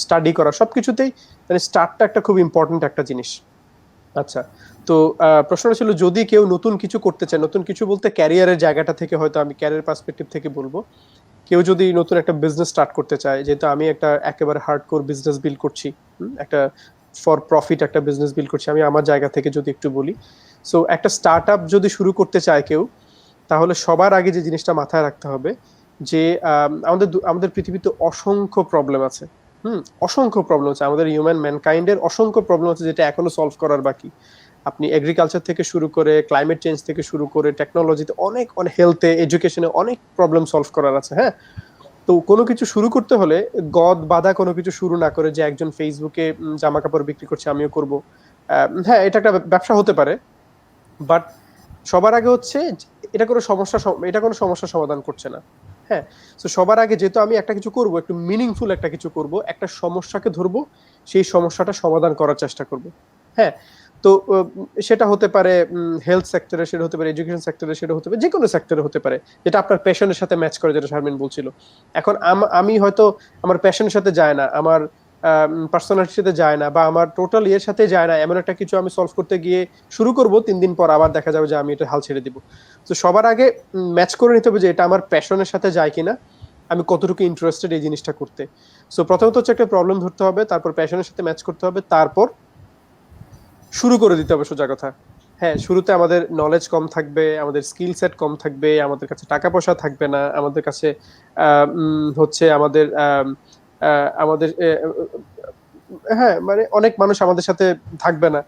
স্টাডি করা, সবকিছুতেই মানে স্টার্টটা একটা খুব ইম্পর্টেন্ট একটা জিনিস। আচ্ছা, তো প্রশ্নটা ছিল যদি কেউ নতুন কিছু করতে চায়, নতুন কিছু বলতে ক্যারিয়ারের জায়গাটা থেকে, হয়তো আমি ক্যারিয়ার পার্সপেক্টিভ থেকে বলবো, কেউ যদি নতুন একটা বিজনেস স্টার্ট করতে চায়, যেহেতু আমি একটা একেবারে হার্ডকোর বিজনেস বিল্ড করছি, একটা ফর প্রফিট একটা বিজনেস বিল্ড করছি, আমি আমার জায়গা থেকে যদি একটু বলি, সো একটা স্টার্ট আপ যদি শুরু করতে চায় কেউ, তাহলে সবার আগে যে জিনিসটা মাথায় রাখতে হবে যে আমাদের পৃথিবীতে অসংখ্য প্রবলেম আছে। অসংখ্য প্রবলেম আছে, আমাদের হিউম্যান ম্যানকাইন্ডের অসংখ্য প্রবলেম আছে যেটা এখনো সলভ করার বাকি। আপনি এগ্রিকালচার থেকে শুরু করে, ক্লাইমেট চেঞ্জ থেকে শুরু করে, টেকনোলজিতে অনেক হেলথে, এডুকেশনে অনেক প্রবলেম সলভ করার আছে। হ্যাঁ, তো কোনো কিছু শুরু করতে হলে গদ বাঁধা কোনো কিছু শুরু না করে, যে একজন ফেসবুকে জামা কাপড় বিক্রি করছে আমিও করব, হ্যাঁ এটা একটা ব্যবসা হতে পারে, বাট সবার আগে হচ্ছে এটা কোনো সমস্যার সমাধান করছে না। হ্যাঁ, তো সবার আগে যেহেতু আমি একটা কিছু করব, একটু মিনিংফুল একটা কিছু করব, একটা সমস্যাকে ধরবো, সেই সমস্যাটা সমাধান করার চেষ্টা করব। হ্যাঁ, তো সেটা হতে পারে হেলথ সেক্টরে, সেটা হতে পারে এডুকেশন সেক্টরে, সেটা হতে পারে যে কোনো সেক্টরে হতে পারে, যেটা আপনার প্যাশনের সাথে ম্যাচ করে, যেটা শারমিন বলছিল। এখন আমি হয়তো আমার প্যাশনের সাথে যায় না, আমার পার্সোনালিটির সাথে যায় না, বা আমার টোটাল ইয়ের সাথে যায় না, এমন একটা কিছু আমি সলভ করতে গিয়ে শুরু করব, 3 দিন পর আবার দেখা যাবে যে আমি এটা হাল ছেড়ে দিব। তো সবার আগে ম্যাচ করে নিতে হবে যে এটা আমার প্যাশনের সাথে যায় কিনা, আমি কতটুকু ইন্টারেস্টেড এই জিনিসটা করতে। সো প্রথমত হচ্ছে একটা প্রবলেম ধরতে হবে, তারপর প্যাশনের সাথে ম্যাচ করতে হবে, তারপর শুরু করে দিতে হবে সোজা কথা। হ্যাঁ, শুরুতে আমাদের নলেজ কম থাকবে, আমাদের স্কিল সেট কম থাকবে, আমাদের কাছে টাকা পয়সা থাকবে না, আমাদের কাছে হচ্ছে আমাদের আমাদের হ্যাঁ মানে অনেক মানুষ আমাদের সাথে থাকবে না।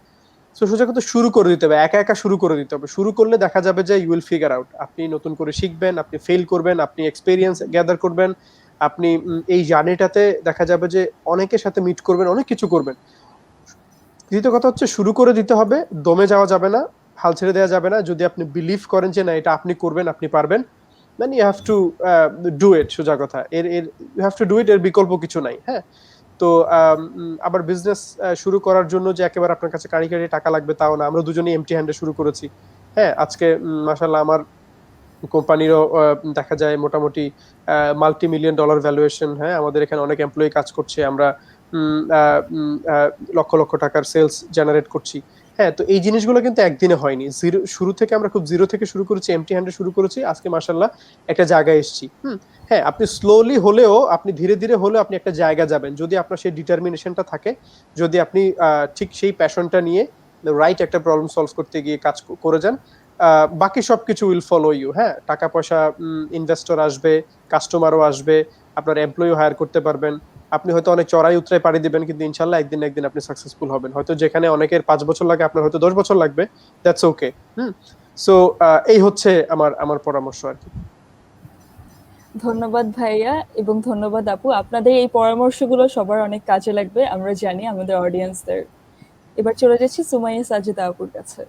তো সোজা কথা শুরু করে দিতে হবে, একা একা শুরু করে দিতে হবে। শুরু করলে দেখা যাবে যে ইউ উইল ফিগার আউট, আপনি নতুন করে শিখবেন, আপনি ফেল করবেন, আপনি এক্সপেরিয়েন্স গ্যাদার করবেন, আপনি এই জার্নিটাতে দেখা যাবে যে অনেকের সাথে মিট করবেন, অনেক কিছু করবেন। দ্বিতীয় কথা হচ্ছে শুরু করে দিতে হবে, দমে যাওয়া যাবে না, হাল ছেড়ে দেওয়া যাবে না। যদি আপনি বিলিভ করেন যে না এটা আপনি করবেন, আপনি পারবেন, then you have to do it, সোজা কথা। এর এর you have to do it, এর বিকল্প কিছু নাই। হ্যাঁ, তো আবার বিজনেস শুরু করার জন্য যে একেবারে আপনার কাছে কারি কারি টাকা লাগবে তাও না। আমরা দুজনেই এমটি হ্যান্ডে শুরু করেছি। হ্যাঁ, আজকে মাশাআল্লাহ আমার কোম্পানিরও দেখা যায় মোটামুটি মাল্টি মিলিয়ন ডলার ভ্যালুয়েশন। হ্যাঁ, আমাদের এখানে অনেক এমপ্লয়ি কাজ করছে, আমরা লক্ষ লক্ষ টাকার সেলস জেনারেট করছি। হ্যাঁ, তো এই জিনিসগুলো কিন্তু একদিনে হয়নি। শুরু থেকে আমরা খুব জিরো থেকে শুরু করেছি, এমটি হ্যান্ডে শুরু করেছি, আজকে মাশাআল্লাহ একটা জায়গায় এসেছি। হ্যাঁ, আপনি স্লোলি হলেও, আপনি ধীরে ধীরে হলেও আপনি একটা জায়গা যাবেন, যদি আপনার সেই ডিটারমিনেশনটা থাকে, যদি আপনি ঠিক সেই প্যাশনটা নিয়ে রাইট একটা প্রবলেম সলভ করতে গিয়ে কাজ করে যান, বাকি সবকিছু উইল ফলো ইউ। হ্যাঁ, টাকা পয়সা, ইনভেস্টর আসবে, কাস্টমারও আসবে, আপনার এমপ্লয়ি হায়ার করতে পারবেন। আপনি হয়তো অনেক চড়াই উতরাই পাড়ি দিবেন, কিন্তু ইনশাল্লাহ একদিন না একদিন আপনি সাকসেসফুল হবেন। হয়তো যেখানে অনেকের 5 বছর লাগে, আপনার হয়তো 10 বছর লাগবে, দ্যাটস ওকে। সো এই হচ্ছে আমার আমার পরামর্শ আর কি।
ধন্যবাদ ভাইয়া এবং ধন্যবাদ আপু, আপনাদের এই পরামর্শগুলো সবার অনেক কাজে লাগবে আমরা জানি, আমাদের অডিয়েন্সদের। এবার চলে যাচ্ছি সুমাইয়া সাজিদা আপুর কাছে।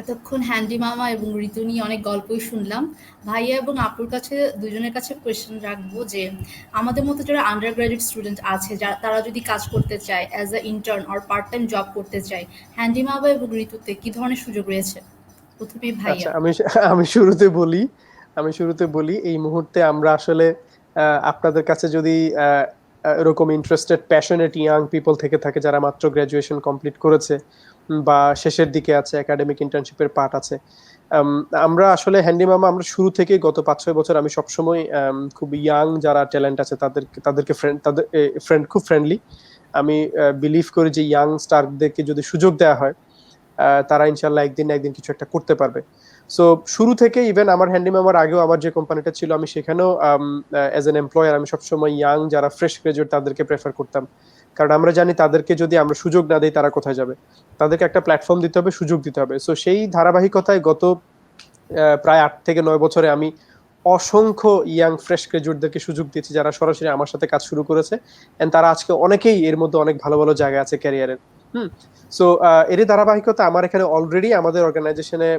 এতক্ষণ হ্যান্ডি মামা এবং ঋতু নিয়ে অনেক গল্পই শুনলাম। ভাইয়া এবং আপুর কাছে, দুজনের কাছে কোয়েশ্চেন রাখবো যে আমাদের মতো যারা আন্ডার গ্রাজুয়েট স্টুডেন্ট আছে, তারা যদি কাজ করতে চায়, as a intern or part time job করতে চায়, হ্যান্ডি মামা এবং ঋতুতে কি ধরনের সুযোগ রয়েছে? প্রথমে ভাইয়া।
আচ্ছা, আমি শুরুতে বলি এই মুহূর্তে আমরা আসলে আপনাদের কাছে যদি এরকম ইন্টারেস্টেড প্যাশনেট ইয়াং পিপল থেকে থাকে, যারা মাত্র গ্রাজুয়েশন কমপ্লিট করেছে বা শেষের দিকে আছে, একাডেমিক ইন্টার্নশিপের পার্ট আছে, আমরা আসলে হ্যান্ডি মামা আমরা শুরু থেকে গত 5-6 বছর আমি সবসময় খুব ইয়াং যারা ট্যালেন্ট আছে তাদেরকে ফ্রেন্ড খুব ফ্রেন্ডলি। আমি বিলিভ করি যে ইয়াং স্টারদেরকে যদি সুযোগ দেওয়া হয়, তারা ইনশাল্লাহ একদিন না একদিন কিছু একটা করতে পারবে। সো শুরু থেকে, ইভেন আমার হ্যান্ডি মামার আগেও আমার যে কোম্পানিটা ছিল, আমি সেখানেও অ্যাজ এন এমপ্লয়ার আমি সবসময় ইয়াং যারা ফ্রেশ গ্রাজুয়েট তাদেরকে প্রেফার করতাম। কারণ আমরা জানি তাদেরকে যদি আমরা সুযোগ না দিই তারা কোথায় যাবে, তাদেরকে একটা প্ল্যাটফর্ম দিতে হবে, সুযোগ দিতে হবে। সো সেই ধারাবাহিকতায় গত প্রায় 8 থেকে 9 বছরে আমি অসংখ্য ইয়াং ফ্রেশ গ্রাজুয়েটদেরকে সুযোগ দিয়েছি, যারা সরাসরি আমার সাথে কাজ শুরু করেছে, এন্ড তারা আজকে অনেকেই এর মধ্যে অনেক ভালো ভালো জায়গায় আছে ক্যারিয়ারের। সো এরই ধারাবাহিকতা আমার এখানে অলরেডি আমাদের অর্গানাইজেশনে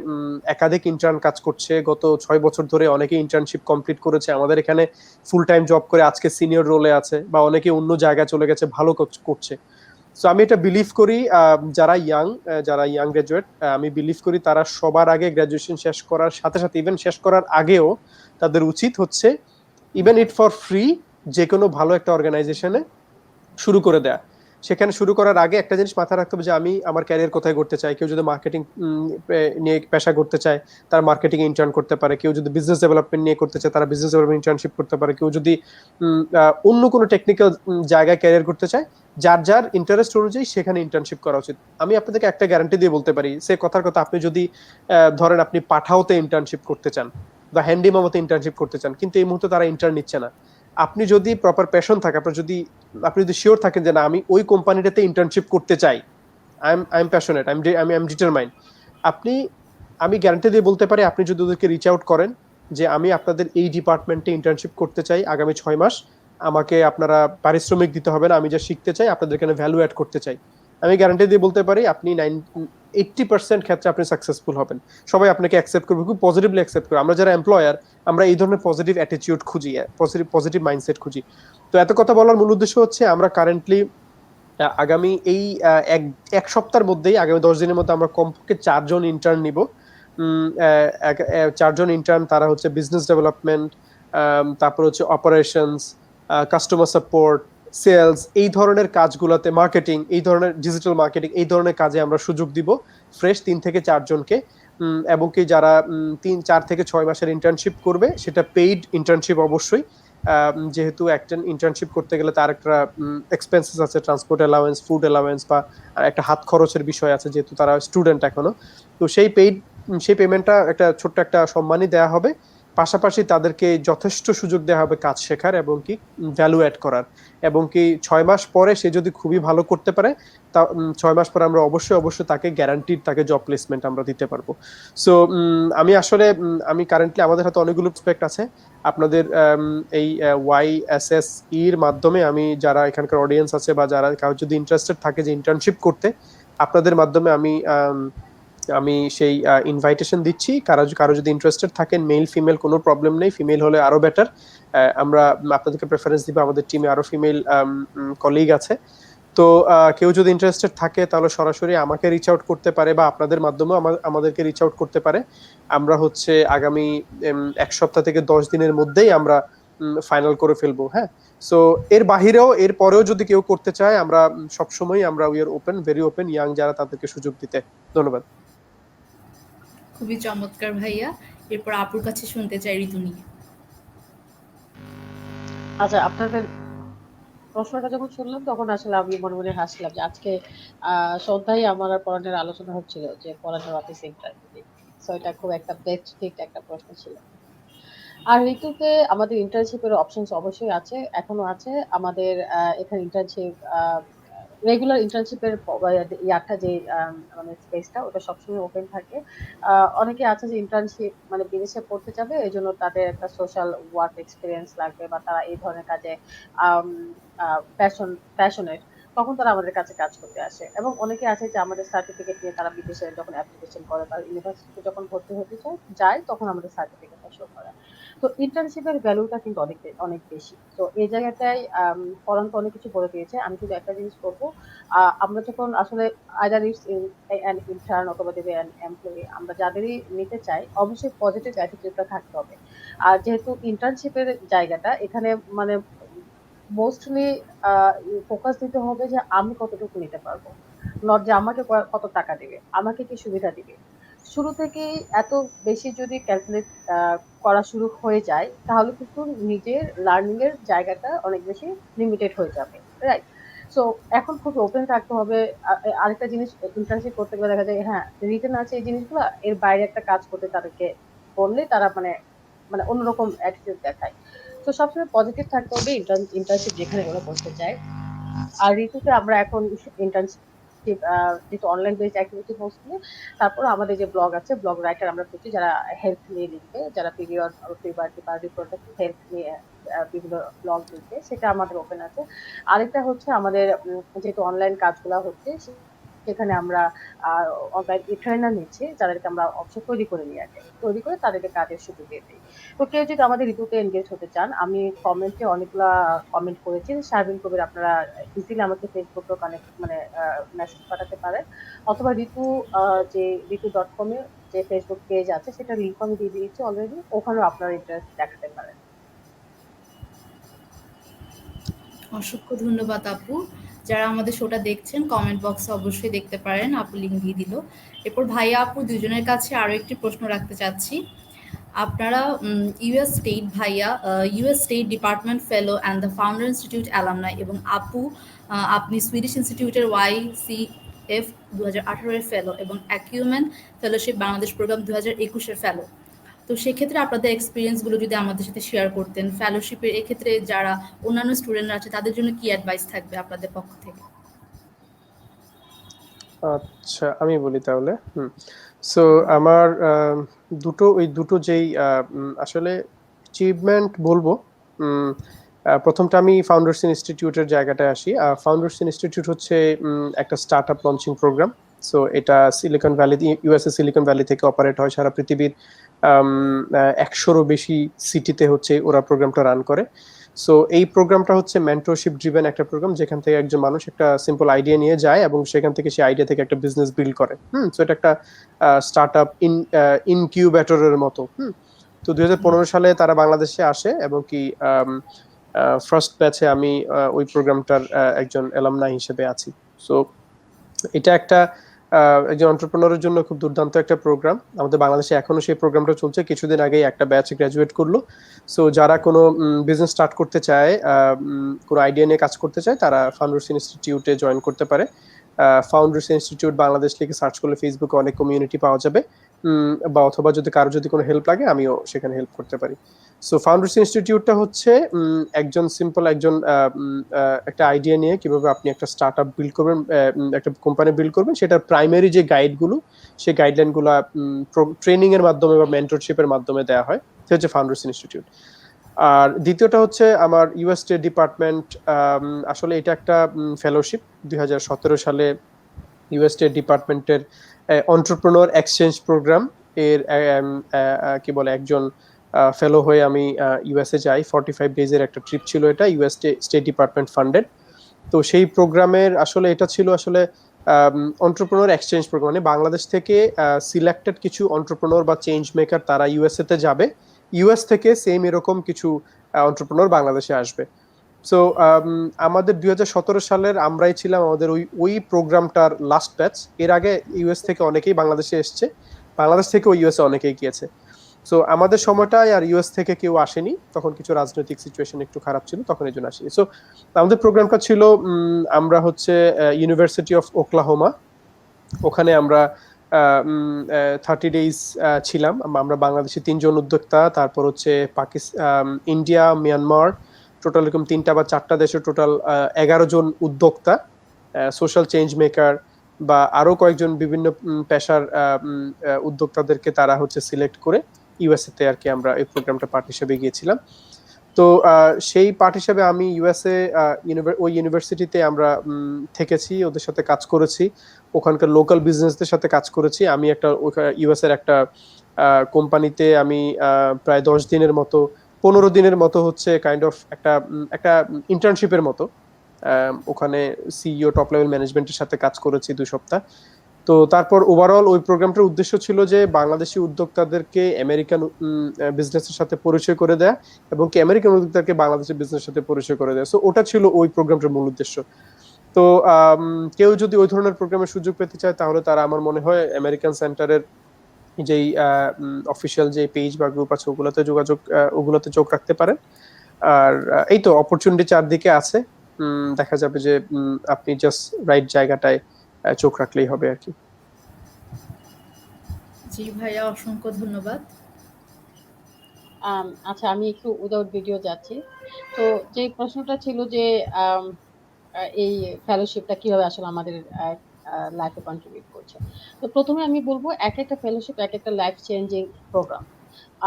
একাধিক ইন্টার্ন কাজ করছে। গত 6 বছর ধরে অনেকে ইন্টার্নশিপ কমপ্লিট করেছে আমাদের এখানে, ফুল টাইম জব করে আজকে সিনিয়র রোলে আছে, বা অনেকে অন্য জায়গায় চলে গেছে, ভালো করছে। সো আমি এটা বিলিভ করি, যারা ইয়াং গ্রাজুয়েট, আমি বিলিভ করি তারা সবার আগে গ্রাজুয়েশন শেষ করার সাথে সাথে, ইভেন শেষ করার আগেও তাদের উচিত হচ্ছে ইভেন ইট ফর ফ্রি যে কোনো ভালো একটা অর্গানাইজেশনে শুরু করে দেয়া। সেখানে শুরু করার আগে একটা জিনিস মাথায় রাখতে হবে যে আমি আমার ক্যারিয়ার কোথায় করতে চাই। কেউ যদি মার্কেটিং নিয়ে পেশা করতে চায়, তারা মার্কেটিং ইন্টার্ন করতে পারে। কেউ যদি বিজনেস ডেভেলপমেন্ট নিয়ে করতে চায়, তারা বিজনেস ডেভেলপমেন্ট ইন্টার্নশিপ করতে পারে। কেউ যদি অন্য কোনো টেকনিক্যাল জায়গায় ক্যারিয়ার করতে চায়, যার যার ইন্টারেস্ট অনুযায়ী সেখানে ইন্টার্নশিপ করা উচিত। আমি আপনাদেরকে একটা গ্যারান্টি দিয়ে বলতে পারি, সে কথার কথা, আপনি যদি ধরেন আপনি পাঠাওতে ইন্টার্নশিপ করতে চান বা হ্যান্ডি মামাতে ইন্টার্নশিপ করতে চান, কিন্তু এই মুহূর্তে তারা ইন্টার্ন নিচ্ছে না। আপনি যদি প্রপার প্যাশন থাকে, আপনি যদি শিওর থাকেন যে না আমি ওই কোম্পানিটাতে ইন্টার্নশিপ করতে চাই, আই এম প্যাশনেট, আমি ডিটারমাইন্ড, আমি গ্যারান্টি দিয়ে বলতে পারি, আপনি যদি ওদেরকে রিচ আউট করেন যে আমি আপনাদের এই ডিপার্টমেন্টে ইন্টার্নশিপ করতে চাই আগামী 6 মাস, আমাকে আপনারা পারিশ্রমিক দিতে হবে না, আমি যা শিখতে চাই আপনাদের এখানে ভ্যালু অ্যাড করতে চাই, আমি গ্যারান্টি দিয়ে বলতে পারি আপনি 80% ক্ষেত্রে আপনি সাকসেসফুল হবেন। সবাই আপনাকে অ্যাকসেপ্ট করবে, খুব পজিটিভলি অ্যাকসেপ্ট করবে। আমরা যারা এমপ্লয়ার, আমরা এই ধরনের পজিটিভ অ্যাটিটিউড খুঁজি, পজিটিভ মাইন্ডসেট খুঁজি। তো এত কথা বলার মূল উদ্দেশ্য হচ্ছে আমরা কারেন্টলি আগামী এই এক এক সপ্তাহের মধ্যেই, আগামী 10 দিনের মধ্যে আমরা কমপক্ষে 4 জন ইন্টার্ন নিব। 4 জন ইন্টার্ন, তারা হচ্ছে বিজনেস ডেভেলপমেন্ট, তারপর হচ্ছে অপারেশনস, কাস্টমার সাপোর্ট, সেলস, এই ধরনের কাজগুলোতে, মার্কেটিং, এই ধরনের ডিজিটাল মার্কেটিং, এই ধরনের কাজে আমরা সুযোগ দিব ফ্রেশ 3 থেকে 4 জনকে। এবং কি যারা 4 থেকে 6 মাসের ইন্টার্নশিপ করবে, সেটা পেইড ইন্টার্নশিপ অবশ্যই, যেহেতু একটা ইন্টার্নশিপ করতে গেলে তার একটা এক্সপেন্সেস আছে, ট্রান্সপোর্ট অ্যালাউয়েন্স, ফুড অ্যালাউয়েন্স, বা একটা হাত খরচের বিষয় আছে, যেহেতু তারা স্টুডেন্ট এখনো। তো সেই পেমেন্টটা একটা ছোট্ট একটা সম্মানই দেওয়া হবে। পাশাপাশি তাদেরকে যথেষ্ট সুযোগ দেওয়া হবে কাজ শেখার এবং কি ভ্যালু অ্যাড করার। এবং কি 6 মাস পরে সে যদি খুবই ভালো করতে পারে, তা 6 মাস পরে আমরা অবশ্যই তাকে গ্যারান্টিড তাকে জব প্লেসমেন্ট আমরা দিতে পারবো। সো আমি আসলে আমি কারেন্টলি, আমাদের হাতে অনেকগুলো প্রসপেক্ট আছে। আপনাদের এই YSS এর মাধ্যমে আমি, যারা এখানকার অডিয়েন্স আছে বা যারা কারো যদি ইন্টারেস্টেড থাকে যে ইন্টার্নশিপ করতে, আপনাদের মাধ্যমে আমি সেই ইনভাইটেশন দিচ্ছি। কারো যদি ইন্টারেস্টেড থাকেন, মেল ফিমেল কোনো প্রবলেম নেই, ফিমেল হলে আরো বেটার। আমরা আপনাদেরকে প্রেফারেন্স দিব, আমাদের টিমে আরো ফিমেল কলিগ আছে। তো কেউ যদি ইন্টারেস্টেড থাকে তাহলে সরাসরি আমাকে রিচ আউট করতে পারে, বা আপনাদের মাধ্যমেও আমাদেরকে রিচ আউট করতে পারে। আমরা হচ্ছে আগামী 1 সপ্তাহ থেকে 10 দিনের মধ্যেই আমরা ফাইনাল করে ফেলবো। হ্যাঁ, সো এর বাহিরেও, এর পরেও যদি কেউ করতে চায়, আমরা সবসময় we are open, very open, young যারা, তাদেরকে সুযোগ দিতে। ধন্যবাদ।
খুবই চমৎকার ভাইয়া। এরপর আপুর কাছে শুনতে চাই ঋতুনি।
আচ্ছা, আপনাদের প্রশ্নটা যখন শুনলাম তখন আসলে আমি মনে মনে হাসলাম যে আজকে সন্ধ্যায় আমার আর পড়ানোর আলোচনা হচ্ছিল যে পড়ানোর অফিস ইন্টারভিউ। সো এটা খুব একটা বেস্ট ফিট একটা প্রশ্ন ছিল। আর ঋতুতে আমাদের ইন্টার্নশিপের অপশনস অবশ্যই আছে, এখনো আছে। আমাদের এখানে ইন্টার্নশিপ, রেগুলার ইন্টার্নশিপের ইয়ারটা যে মানে স্পেসটা, ওটা সবসময় ওপেন থাকে। অনেকে আছে যে ইন্টার্নশিপ মানে বিদেশে পড়তে যাবে, এই জন্য তাদের একটা সোশ্যাল ওয়ার্ক এক্সপিরিয়েন্স লাগবে, বা তারা এই ধরনের কাজে প্যাশনেট, তখন তারা আমাদের কাছে কাজ করতে আসে। এবং অনেকে আছে যে আমাদের সার্টিফিকেট নিয়ে তারা বিদেশে যখন অ্যাপ্লিকেশন করে বা ইউনিভার্সিটিতে যখন ভর্তি হতে যায়, তখন আমাদের সার্টিফিকেটটা শো করে। তো ইন্টার্নশিপের ভ্যালুটা কিন্তু অনেক বেশি। তো এই জায়গাটায় ফরন তো অনেক কিছু বলে দিয়েছে, আমি শুধু একটা জিনিস বলবো, আমরা যখন আসলে আইদার ইটস অ্যান ইন্টার্ন অথবা দেবে অ্যান এমপ্লয়ি, আমরা যাদেরই নিতে চাই অবশ্যই পজিটিভ অ্যাটিটিউডটা থাকতে হবে। আর যেহেতু ইন্টার্নশিপের জায়গাটা এখানে মানে মোস্টলি ফোকাস দিতে হবে যে আমি কতটুকু নিতে পারবো, নট যে আমাকে কত টাকা দিবে, আমাকে কি সুবিধা দিবে। শুরু থেকেই এত বেশি যদি ক্যালকুলেট করা শুরু হয়ে যায়, তাহলে কিন্তু নিজের লার্নিং এর জায়গাটা অনেক বেশি লিমিটেড হয়ে যাবে, রাইট? সো এখন খুব ওপেন থাকতে হবে। আরেকটা জিনিস, ইন্টার্নশিপ করতে গেলে দেখা যায় হ্যাঁ রিটেন আছে এই জিনিসগুলো, এর বাইরে একটা কাজ করতে তাদেরকে বললে তারা মানে মানে অন্যরকম অ্যাটিটিউড দেখায়। তো সবসময় পজিটিভ থাকতে হবে ইন্টার্নশিপ যেখানে ওরা করতে চায়। আর ঋতুতে আমরা এখন ইন্টার্নশিপ যেহেতু অনলাইন বেসড অ্যাক্টিভিটি মোস্টলি, তারপর আমাদের যে ব্লগ আছে, ব্লগ রাইটার আমরা খুঁজছি যারা হেলথ নিয়ে লিখবে, যারা পিরিয়ড পিউবার্টি বা রিপ্রোডাক্টিভ হেলথ নিয়ে বিভিন্ন ব্লগ লিখবে, সেটা আমাদের ওপেন আছে। আরেকটা হচ্ছে আমাদের যেহেতু অনলাইন কাজগুলো হচ্ছে, সেখানে আমরা অনলাইন ট্রেনার নিচ্ছি, যাদেরকে আমরা অবশ্যই তৈরি করে নিয়ে আসি, তৈরি করে তাদেরকে কাজের সুযোগ দিয়ে দিই। তো কেউ যদি আমাদের ঋতুতে এনগেজ হতে চান, আমি কমেন্টে অনেকগুলা কমেন্ট করেছি, শারবিন কবির, আপনারা ইজিলি আমাকে ফেসবুকে কানেক্ট মানে মেসেজ পাঠাতে পারেন, অথবা ঋতু যে ঋতু.com এর যে ফেসবুক পেজ আছে সেটা লিঙ্ক আমি দিয়ে দিয়েছি অলরেডি, ওখানেও আপনারা ইন্টারেস্ট দেখাতে পারেন।
অসংখ্য ধন্যবাদ আপু। যারা আমাদের শোটা দেখছেন, কমেন্ট বক্সে অবশ্যই দেখতে পারেন, আপু লিঙ্ক দিয়ে দিল। এরপর ভাইয়া আপু দুজনের কাছে আরো একটি প্রশ্ন রাখতে চাচ্ছি। আপনারা ইউএস স্টেট ভাইয়া, US state department fellow and the founder institute alumni, এবং আপু আপনি সুইডিশ ইনস্টিটিউটের YCF 2018 ফেলো এবং অ্যাকিউমেন ফেলোশিপ বাংলাদেশ প্রোগ্রাম 2021 ফেলো। তো সেক্ষেত্রে আপনাদের এক্সপিরিয়েন্সগুলো যদি আমাদের সাথে শেয়ার করতেন, ফেলোশিপের এক্ষেত্রে যারা অন্যান্য স্টুডেন্টরা আছে তাদের জন্য কি অ্যাডভাইস থাকবে আপনাদের পক্ষ থেকে?
আচ্ছা, আমি বলি তাহলে। সো আমার দুটো যেই আসলে অ্যাচিভমেন্ট বলবো, প্রথমটা আমি ফাউন্ডার্স ইনস্টিটিউটের জায়গাটায় আসি। ফাউন্ডার্স ইনস্টিটিউট হচ্ছে একটা startup launching program. So এটা Silicon Valley, USA Silicon Valley থেকে অপারেট হয়। সারা পৃথিবীর 100রও বেশি সিটিতে হচ্ছে ওরা প্রোগ্রামটা রান করে। সো এই প্রোগ্রামটা হচ্ছে মেন্টরশিপ ড্রিভেন একটা প্রোগ্রাম, যেখান থেকে একজন মানুষ একটা সিম্পল আইডিয়া নিয়ে যায় এবং সেখান থেকে সেই আইডিয়া থেকে একটা বিজনেস বিল্ড করে। সো এটা একটা স্টার্ট আপ ইনকিউবেটরের মতো। তো 2015 সালে তারা বাংলাদেশে আসে এবং কি ফার্স্ট ব্যাচে আমি ওই প্রোগ্রামটার একজন অ্যালামনাই হিসেবে আছি। সো এটা একটা একজন এন্টারপ্রেনারের জন্য খুব দুর্দান্ত একটা প্রোগ্রাম। আমাদের বাংলাদেশে এখনো সেই প্রোগ্রামটা চলছে, কিছুদিন আগেই একটা ব্যাচ গ্রাজুয়েট করলো। সো যারা কোনো বিজনেস স্টার্ট করতে চায়, কোনো আইডিয়া নিয়ে কাজ করতে চায়, তারা ফাউন্ডার্স ইনস্টিটিউটে জয়েন করতে পারে। ফাউন্ডার্স ইনস্টিটিউট বাংলাদেশ লিখে সার্চ করলে ফেসবুকে অনেক কমিউনিটি পাওয়া যাবে, বা অথবা যদি কারো যদি কোনো হেল্প লাগে আমিও সেখানে হেল্প করতে পারি। সো ফাউন্ডার্স ইনস্টিটিউটটা হচ্ছে একজন সিম্পল একজন একটা আইডিয়া নিয়ে কিভাবে আপনি একটা স্টার্ট আপ বিল্ড করবেন, একটা কোম্পানি বিল্ড করবেন, সেটার প্রাইমারি যে গাইডগুলো, সেই গাইডলাইনগুলো ট্রেনিং এর মাধ্যমে বা মেন্টরশিপের মাধ্যমে দেওয়া হয়। সেটা হচ্ছে ফাউন্ডার্স ইনস্টিটিউট। আর দ্বিতীয়টা হচ্ছে আমার ইউএস স্টেট ডিপার্টমেন্ট। আসলে এটা একটা ফেলোশিপ 2017 সালে ইউএস স্টেট ডিপার্টমেন্টের এন্টারপ্রেনিউর এক্সচেঞ্জ প্রোগ্রাম এর কি বলে একজন ফেলো হয়ে আমি ইউএসএ যাই। 45 ডেজের একটা ট্রিপ ছিল এটা, ইউএস স্টেট ডিপার্টমেন্ট ফান্ডেড। তো সেই প্রোগ্রামের আসলে এটা ছিল আসলে এন্টারপ্রেনিউর এক্সচেঞ্জ প্রোগ্রাম, মানে বাংলাদেশ থেকে সিলেক্টেড কিছু এন্টারপ্রেনিউর বা চেঞ্জ মেকার তারা ইউএসএ তে যাবে, ইউএস থেকে সেম এরকম কিছু এন্টারপ্রেনিউর বাংলাদেশে আসবে। সো আমাদের 2017 সালের আমরাই ছিলাম আমাদের ওই প্রোগ্রামটার লাস্ট ব্যাচ। এর আগে ইউএস থেকে অনেকেই বাংলাদেশে এসছে, বাংলাদেশ থেকে ওই ইউএসএ অনেকেই গিয়েছে। সো আমাদের সময়টায় আর ইউএস থেকে কেউ আসেনি, তখন কিছু রাজনৈতিক সিচুয়েশন একটু খারাপ ছিল, তখন এই জন্য আসেনি। সো আমাদের প্রোগ্রামটা ছিল আমরা হচ্ছে ইউনিভার্সিটি অফ ওকলাহোমা, ওখানে আমরা 30 ডেজ ছিলাম। আমরা বাংলাদেশি 3 জন উদ্যোক্তা, তারপর হচ্ছে পাকিস্তান, ইন্ডিয়া, মিয়ানমার, টোটাল এরকম 3টা বা 4টা দেশের টোটাল 11 জন উদ্যোক্তা, সোশ্যাল চেঞ্জ মেকার বা আরো কয়েকজন বিভিন্ন পেশার উদ্যোক্তাদেরকে তারা হচ্ছে সিলেক্ট করে ইউএসএ তে আর কি আমরা এই প্রোগ্রামটা পার্ট হিসেবে গিয়েছিলাম। তো সেই পার্ট হিসেবে আমি ইউএসএ ওই ইউনিভার্সিটিতে আমরা থেকেছি, ওদের সাথে কাজ করেছি, ওখানকার লোকাল বিজনেসদের সাথে কাজ করেছি। আমি একটা ইউএস এর একটা কোম্পানিতে আমি প্রায় 10 দিনের মতো 15 দিনের মতো হচ্ছে কাইন্ড অফ একটা ইন্টার্নশিপের মতো ওখানে সিইও টপ লেভেল ম্যানেজমেন্টের সাথে কাজ করেছি 2 সপ্তাহ। তো তারপর ওভারঅল ওই প্রোগ্রামটার উদ্দেশ্য ছিল যে বাংলাদেশি উদ্যোক্তাদেরকে আমেরিকান বিজনেসের সাথে পরিচয় করে দেয়া এবং কি আমেরিকান উদ্যোক্তাদেরকে বাংলাদেশের বিজনেসের সাথে পরিচয় করে দেয়া। সো ওটা ছিল ওই প্রোগ্রামটার মূল উদ্দেশ্য। তো কেউ যদি ওই ধরনের প্রোগ্রামের সুযোগ পেতে চায় তাহলে তারা আমার মনে হয় আমেরিকান সেন্টারের যেই অফিসিয়াল যে পেজ বা গ্রুপ আছে ওগুলোতে চোখ রাখতে পারেন। আর এই তো অপরচুনিটি চারদিকে আছে, দেখা যাবে যে আপনি জাস্ট রাইট জায়গাটায় চোখ রাখলেই হবে আর কি।
জি ভাইয়া, অসংখ্য ধন্যবাদ।
আচ্ছা, আমি একটু উইদাউট ভিডিও যাচ্ছি। তো যে প্রশ্নটা ছিল যে এই ফেলোশিপটা কিভাবে আসলে আমাদের লাইফে কন্ট্রিবিউট করছে। তো প্রথমে আমি বলবো এক একটা ফেলোশিপ এক একটা লাইফ চেঞ্জিং প্রোগ্রাম।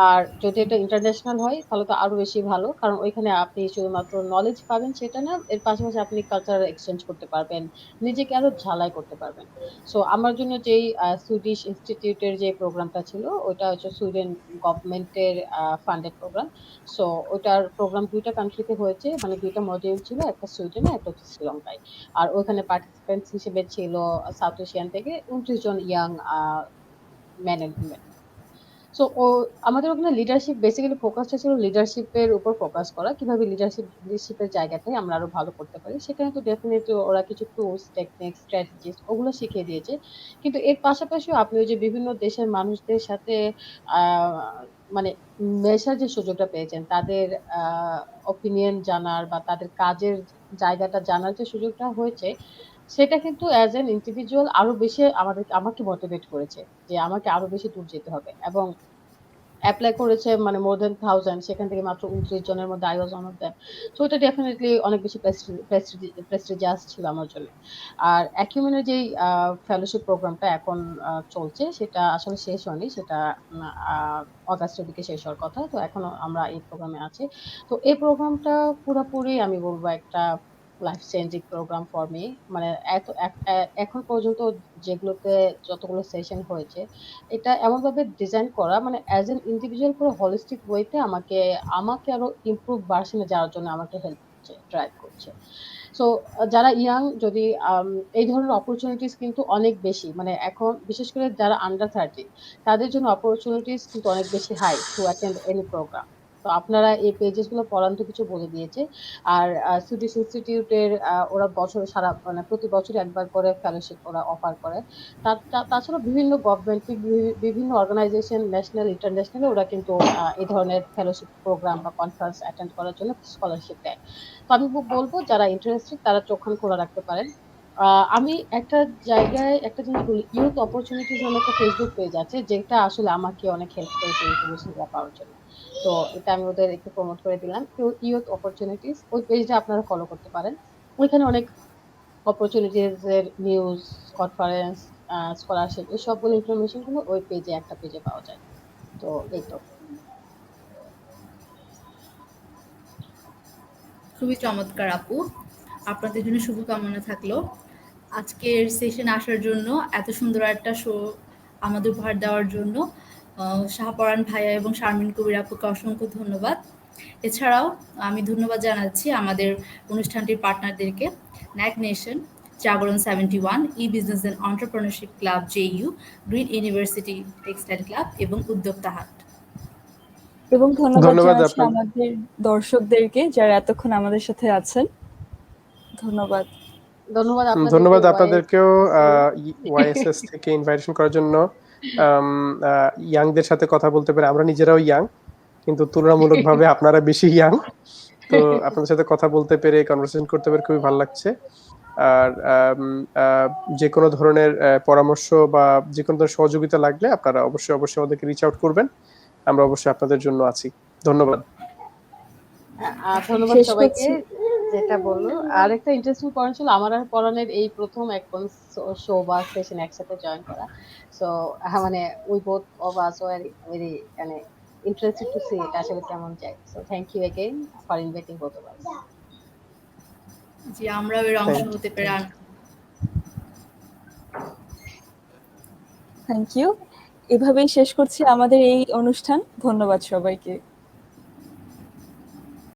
আর যদি এটা ইন্টারন্যাশনাল হয় তাহলে তো আরো বেশি ভালো, কারণ ওইখানে আপনি শুধুমাত্র নলেজ পাবেন সেটা না, এর পাশাপাশি আপনি কালচারাল এক্সচেঞ্জ করতে পারবেন, নিজেকে আরো ঝালাই করতে পারবেন। সো আমার জন্য যেই সুইডিশ ইনস্টিটিউটের যে প্রোগ্রামটা ছিল ওটা হচ্ছে সুইডেন গভর্নমেন্টের ফান্ডেড প্রোগ্রাম। সো ওটার প্রোগ্রাম 2টা কান্ট্রিতে হয়েছে, মানে 2টা মডিউল ছিল, একটা সুইডেনে একটা হচ্ছে শ্রীলঙ্কায়। আর ওখানে পার্টিসিপেন্টস হিসেবে ছিল সাউথ এশিয়ান থেকে 29 জন young man and women. So আমাদের ওখানে লিডারশিপ বেসিক্যালি ফোকাসটা ছিল লিডারশিপের উপর ফোকাস করা, কিভাবে লিডারশিপের জায়গাটাই আমরা আরো ভালো করতে পারি। সেখানে তো ডেফিনেটলি ওরা কিছু টুলস, টেকনিক, স্ট্র্যাটেজিস ওগুলো শিখিয়ে দিয়েছে। কিন্তু এর পাশাপাশিও আপনি ওই যে বিভিন্ন দেশের মানুষদের সাথে মানে মেশার যে সুযোগটা পেয়েছেন, তাদের অপিনিয়ন জানার বা তাদের কাজের জায়গাটা জানার যে সুযোগটা হয়েছে, সেটা কিন্তু অ্যাজ এন ইন্ডিভিজুয়াল আরো বেশি আমাকে মোটিভেট করেছে যে আমাকে আরো বেশি দূর যেতে হবে। এবং এপ্লাই করেছে মানে মোর দেন 1000, সেখান থেকে মাত্র 29 জনের মধ্যে I was one of them. So এটা ডেফিনেটলি অনেক বেশি প্রেস্টিজিয়াস ছিল আমার জন্য। আর অ্যাকিউমেনের যেই ফেলোশিপ প্রোগ্রামটা এখন চলছে সেটা আসলে শেষ হয়নি, সেটা অগাস্টের দিকে শেষ হওয়ার কথা। তো এখনো আমরা এই প্রোগ্রামে আছি। তো এই প্রোগ্রামটা পুরোপুরি আমি বলবো একটা life changing program for me. মানে এখন পর্যন্ত যেগুলোতে যতগুলো সেশন হয়েছে, এটা এমনভাবে ডিজাইন করা মানে অ্যাজ এন ইন্ডিভিজুয়াল পুরো হোলিস্টিক ওয়েতে আমাকে আমাকে আরো ইমপ্রুভ ভার্সনে যাওয়ার জন্য আমাকে হেল্প করছে, ড্রাইভ করছে। সো যারা ইয়াং যদি এই ধরনের অপরচুনিটিস কিন্তু অনেক বেশি, মানে এখন বিশেষ করে যারা আন্ডার 30 তাদের জন্য অপরচুনিটিস কিন্তু অনেক বেশি high to attend any program. তো আপনারা এই পেজেস গুলো পড়ান তো কিছু বলে দিয়েছে। আর সুইডিশ ইনস্টিটিউটের ওরা বছরে সারা মানে প্রতি বছর একবার করে ফেলোশিপ ওরা অফার করে। তাছাড়া বিভিন্ন গভর্নমেন্ট বিভিন্ন অর্গানাইজেশন ন্যাশনাল ইন্টারন্যাশনাল ওরা কিন্তু এই ধরনের ফেলোশিপ প্রোগ্রাম বা কনফারেন্স অ্যাটেন্ড করার জন্য স্কলারশিপ দেয়। তো আমি বলবো যারা ইন্টারেস্টেড তারা চোখখান খোলা রাখতে পারেন। আমি একটা জায়গায় একটা জিনিস বলি, ইউথ অপরচুনিটিস নামে একটা ফেসবুক পেজ আছে যেটা আসলে আমাকে অনেক হেল্প করেছে ইনফরমেশন পাওয়ার জন্য। তো এটা আমি ওদের একটু প্রমোট করে দিলাম। তো ইউথ অপরচুনিটিস ওই পেজটা আপনারা ফলো করতে পারেন। ওইখানে অনেক অপরচুনিটিস এর নিউজ, কনফারেন্স, স্কলারশিপ এই সবগুলো ইনফরমেশন গুলো ওই পেজে একটা পেজে পাওয়া যায়। তো এই তো।
খুবই চমৎকার আপু, আপনাদের জন্য শুভকামনা থাকলো। আজকের সেশন আসার জন্য, এত সুন্দর একটা শো আমাদের উপহার দেওয়ার জন্য শাহপরান ভাইয়া এবং শারমিন কবির আপুকে অসংখ্য ধন্যবাদ। এছাড়াও আমি ধন্যবাদ জানাচ্ছি আমাদের অনুষ্ঠানটির পার্টনারদেরকে, ন্যাক Nation, Jagoron 71, E business and entrepreneurship club JU, Green University textile club এবং উদ্যোক্তা হাট।
এবং ধন্যবাদ
ধন্যবাদ
জানাচ্ছি
আপনাকে।
আমাদের দর্শকদেরকে যারা এতক্ষণ আমাদের সাথে আছেন। ধন্যবাদ।
ধন্যবাদ আপনাদেরকে
ধন্যবাদ
ওয়াইএস
আপনাদেরকেও ওয়াইএসএস থেকে ইনভাইটেশন করার জন্য। ইয়াংদের সাথে কথা বলতে পেরে, আমরা নিজেরাও ইয়াং কিন্তু তুলনামূলকভাবে আপনারা বেশি ইয়াং। তো আপনাদের সাথে কথা বলতে পেরে, কনভারসেশন করতে পেরে খুবই ভালো লাগছে। আর যে কোনো ধরনের পরামর্শ বা যে কোনো ধরনের সহযোগিতা লাগলে আপনারা অবশ্যই অবশ্যই আমাদেরকে রিচ আউট করবেন। আমরা অবশ্যই আপনাদের জন্য আছি। ধন্যবাদ।
ধন্যবাদ
শেষ
সবাইকে।
করছি।
যেটা বললো আরেকটা ইন্টারেস্টিং পয়েন্ট ছিল আমার আর পরানের এই প্রথম এখন শো বা সেশন একসাথে জয়েন করা। সো মানে we both of us were very মানে ইন্টারেস্টেড টু সি এটা আসলে কেমন যায়। So thank you again for inviting both of us.
জি, আমরাও এর অংশ হতে পেরে
থ্যাংক ইউ। এভাবেই শেষ করছি আমাদের এই অনুষ্ঠান। ধন্যবাদ সবাইকে।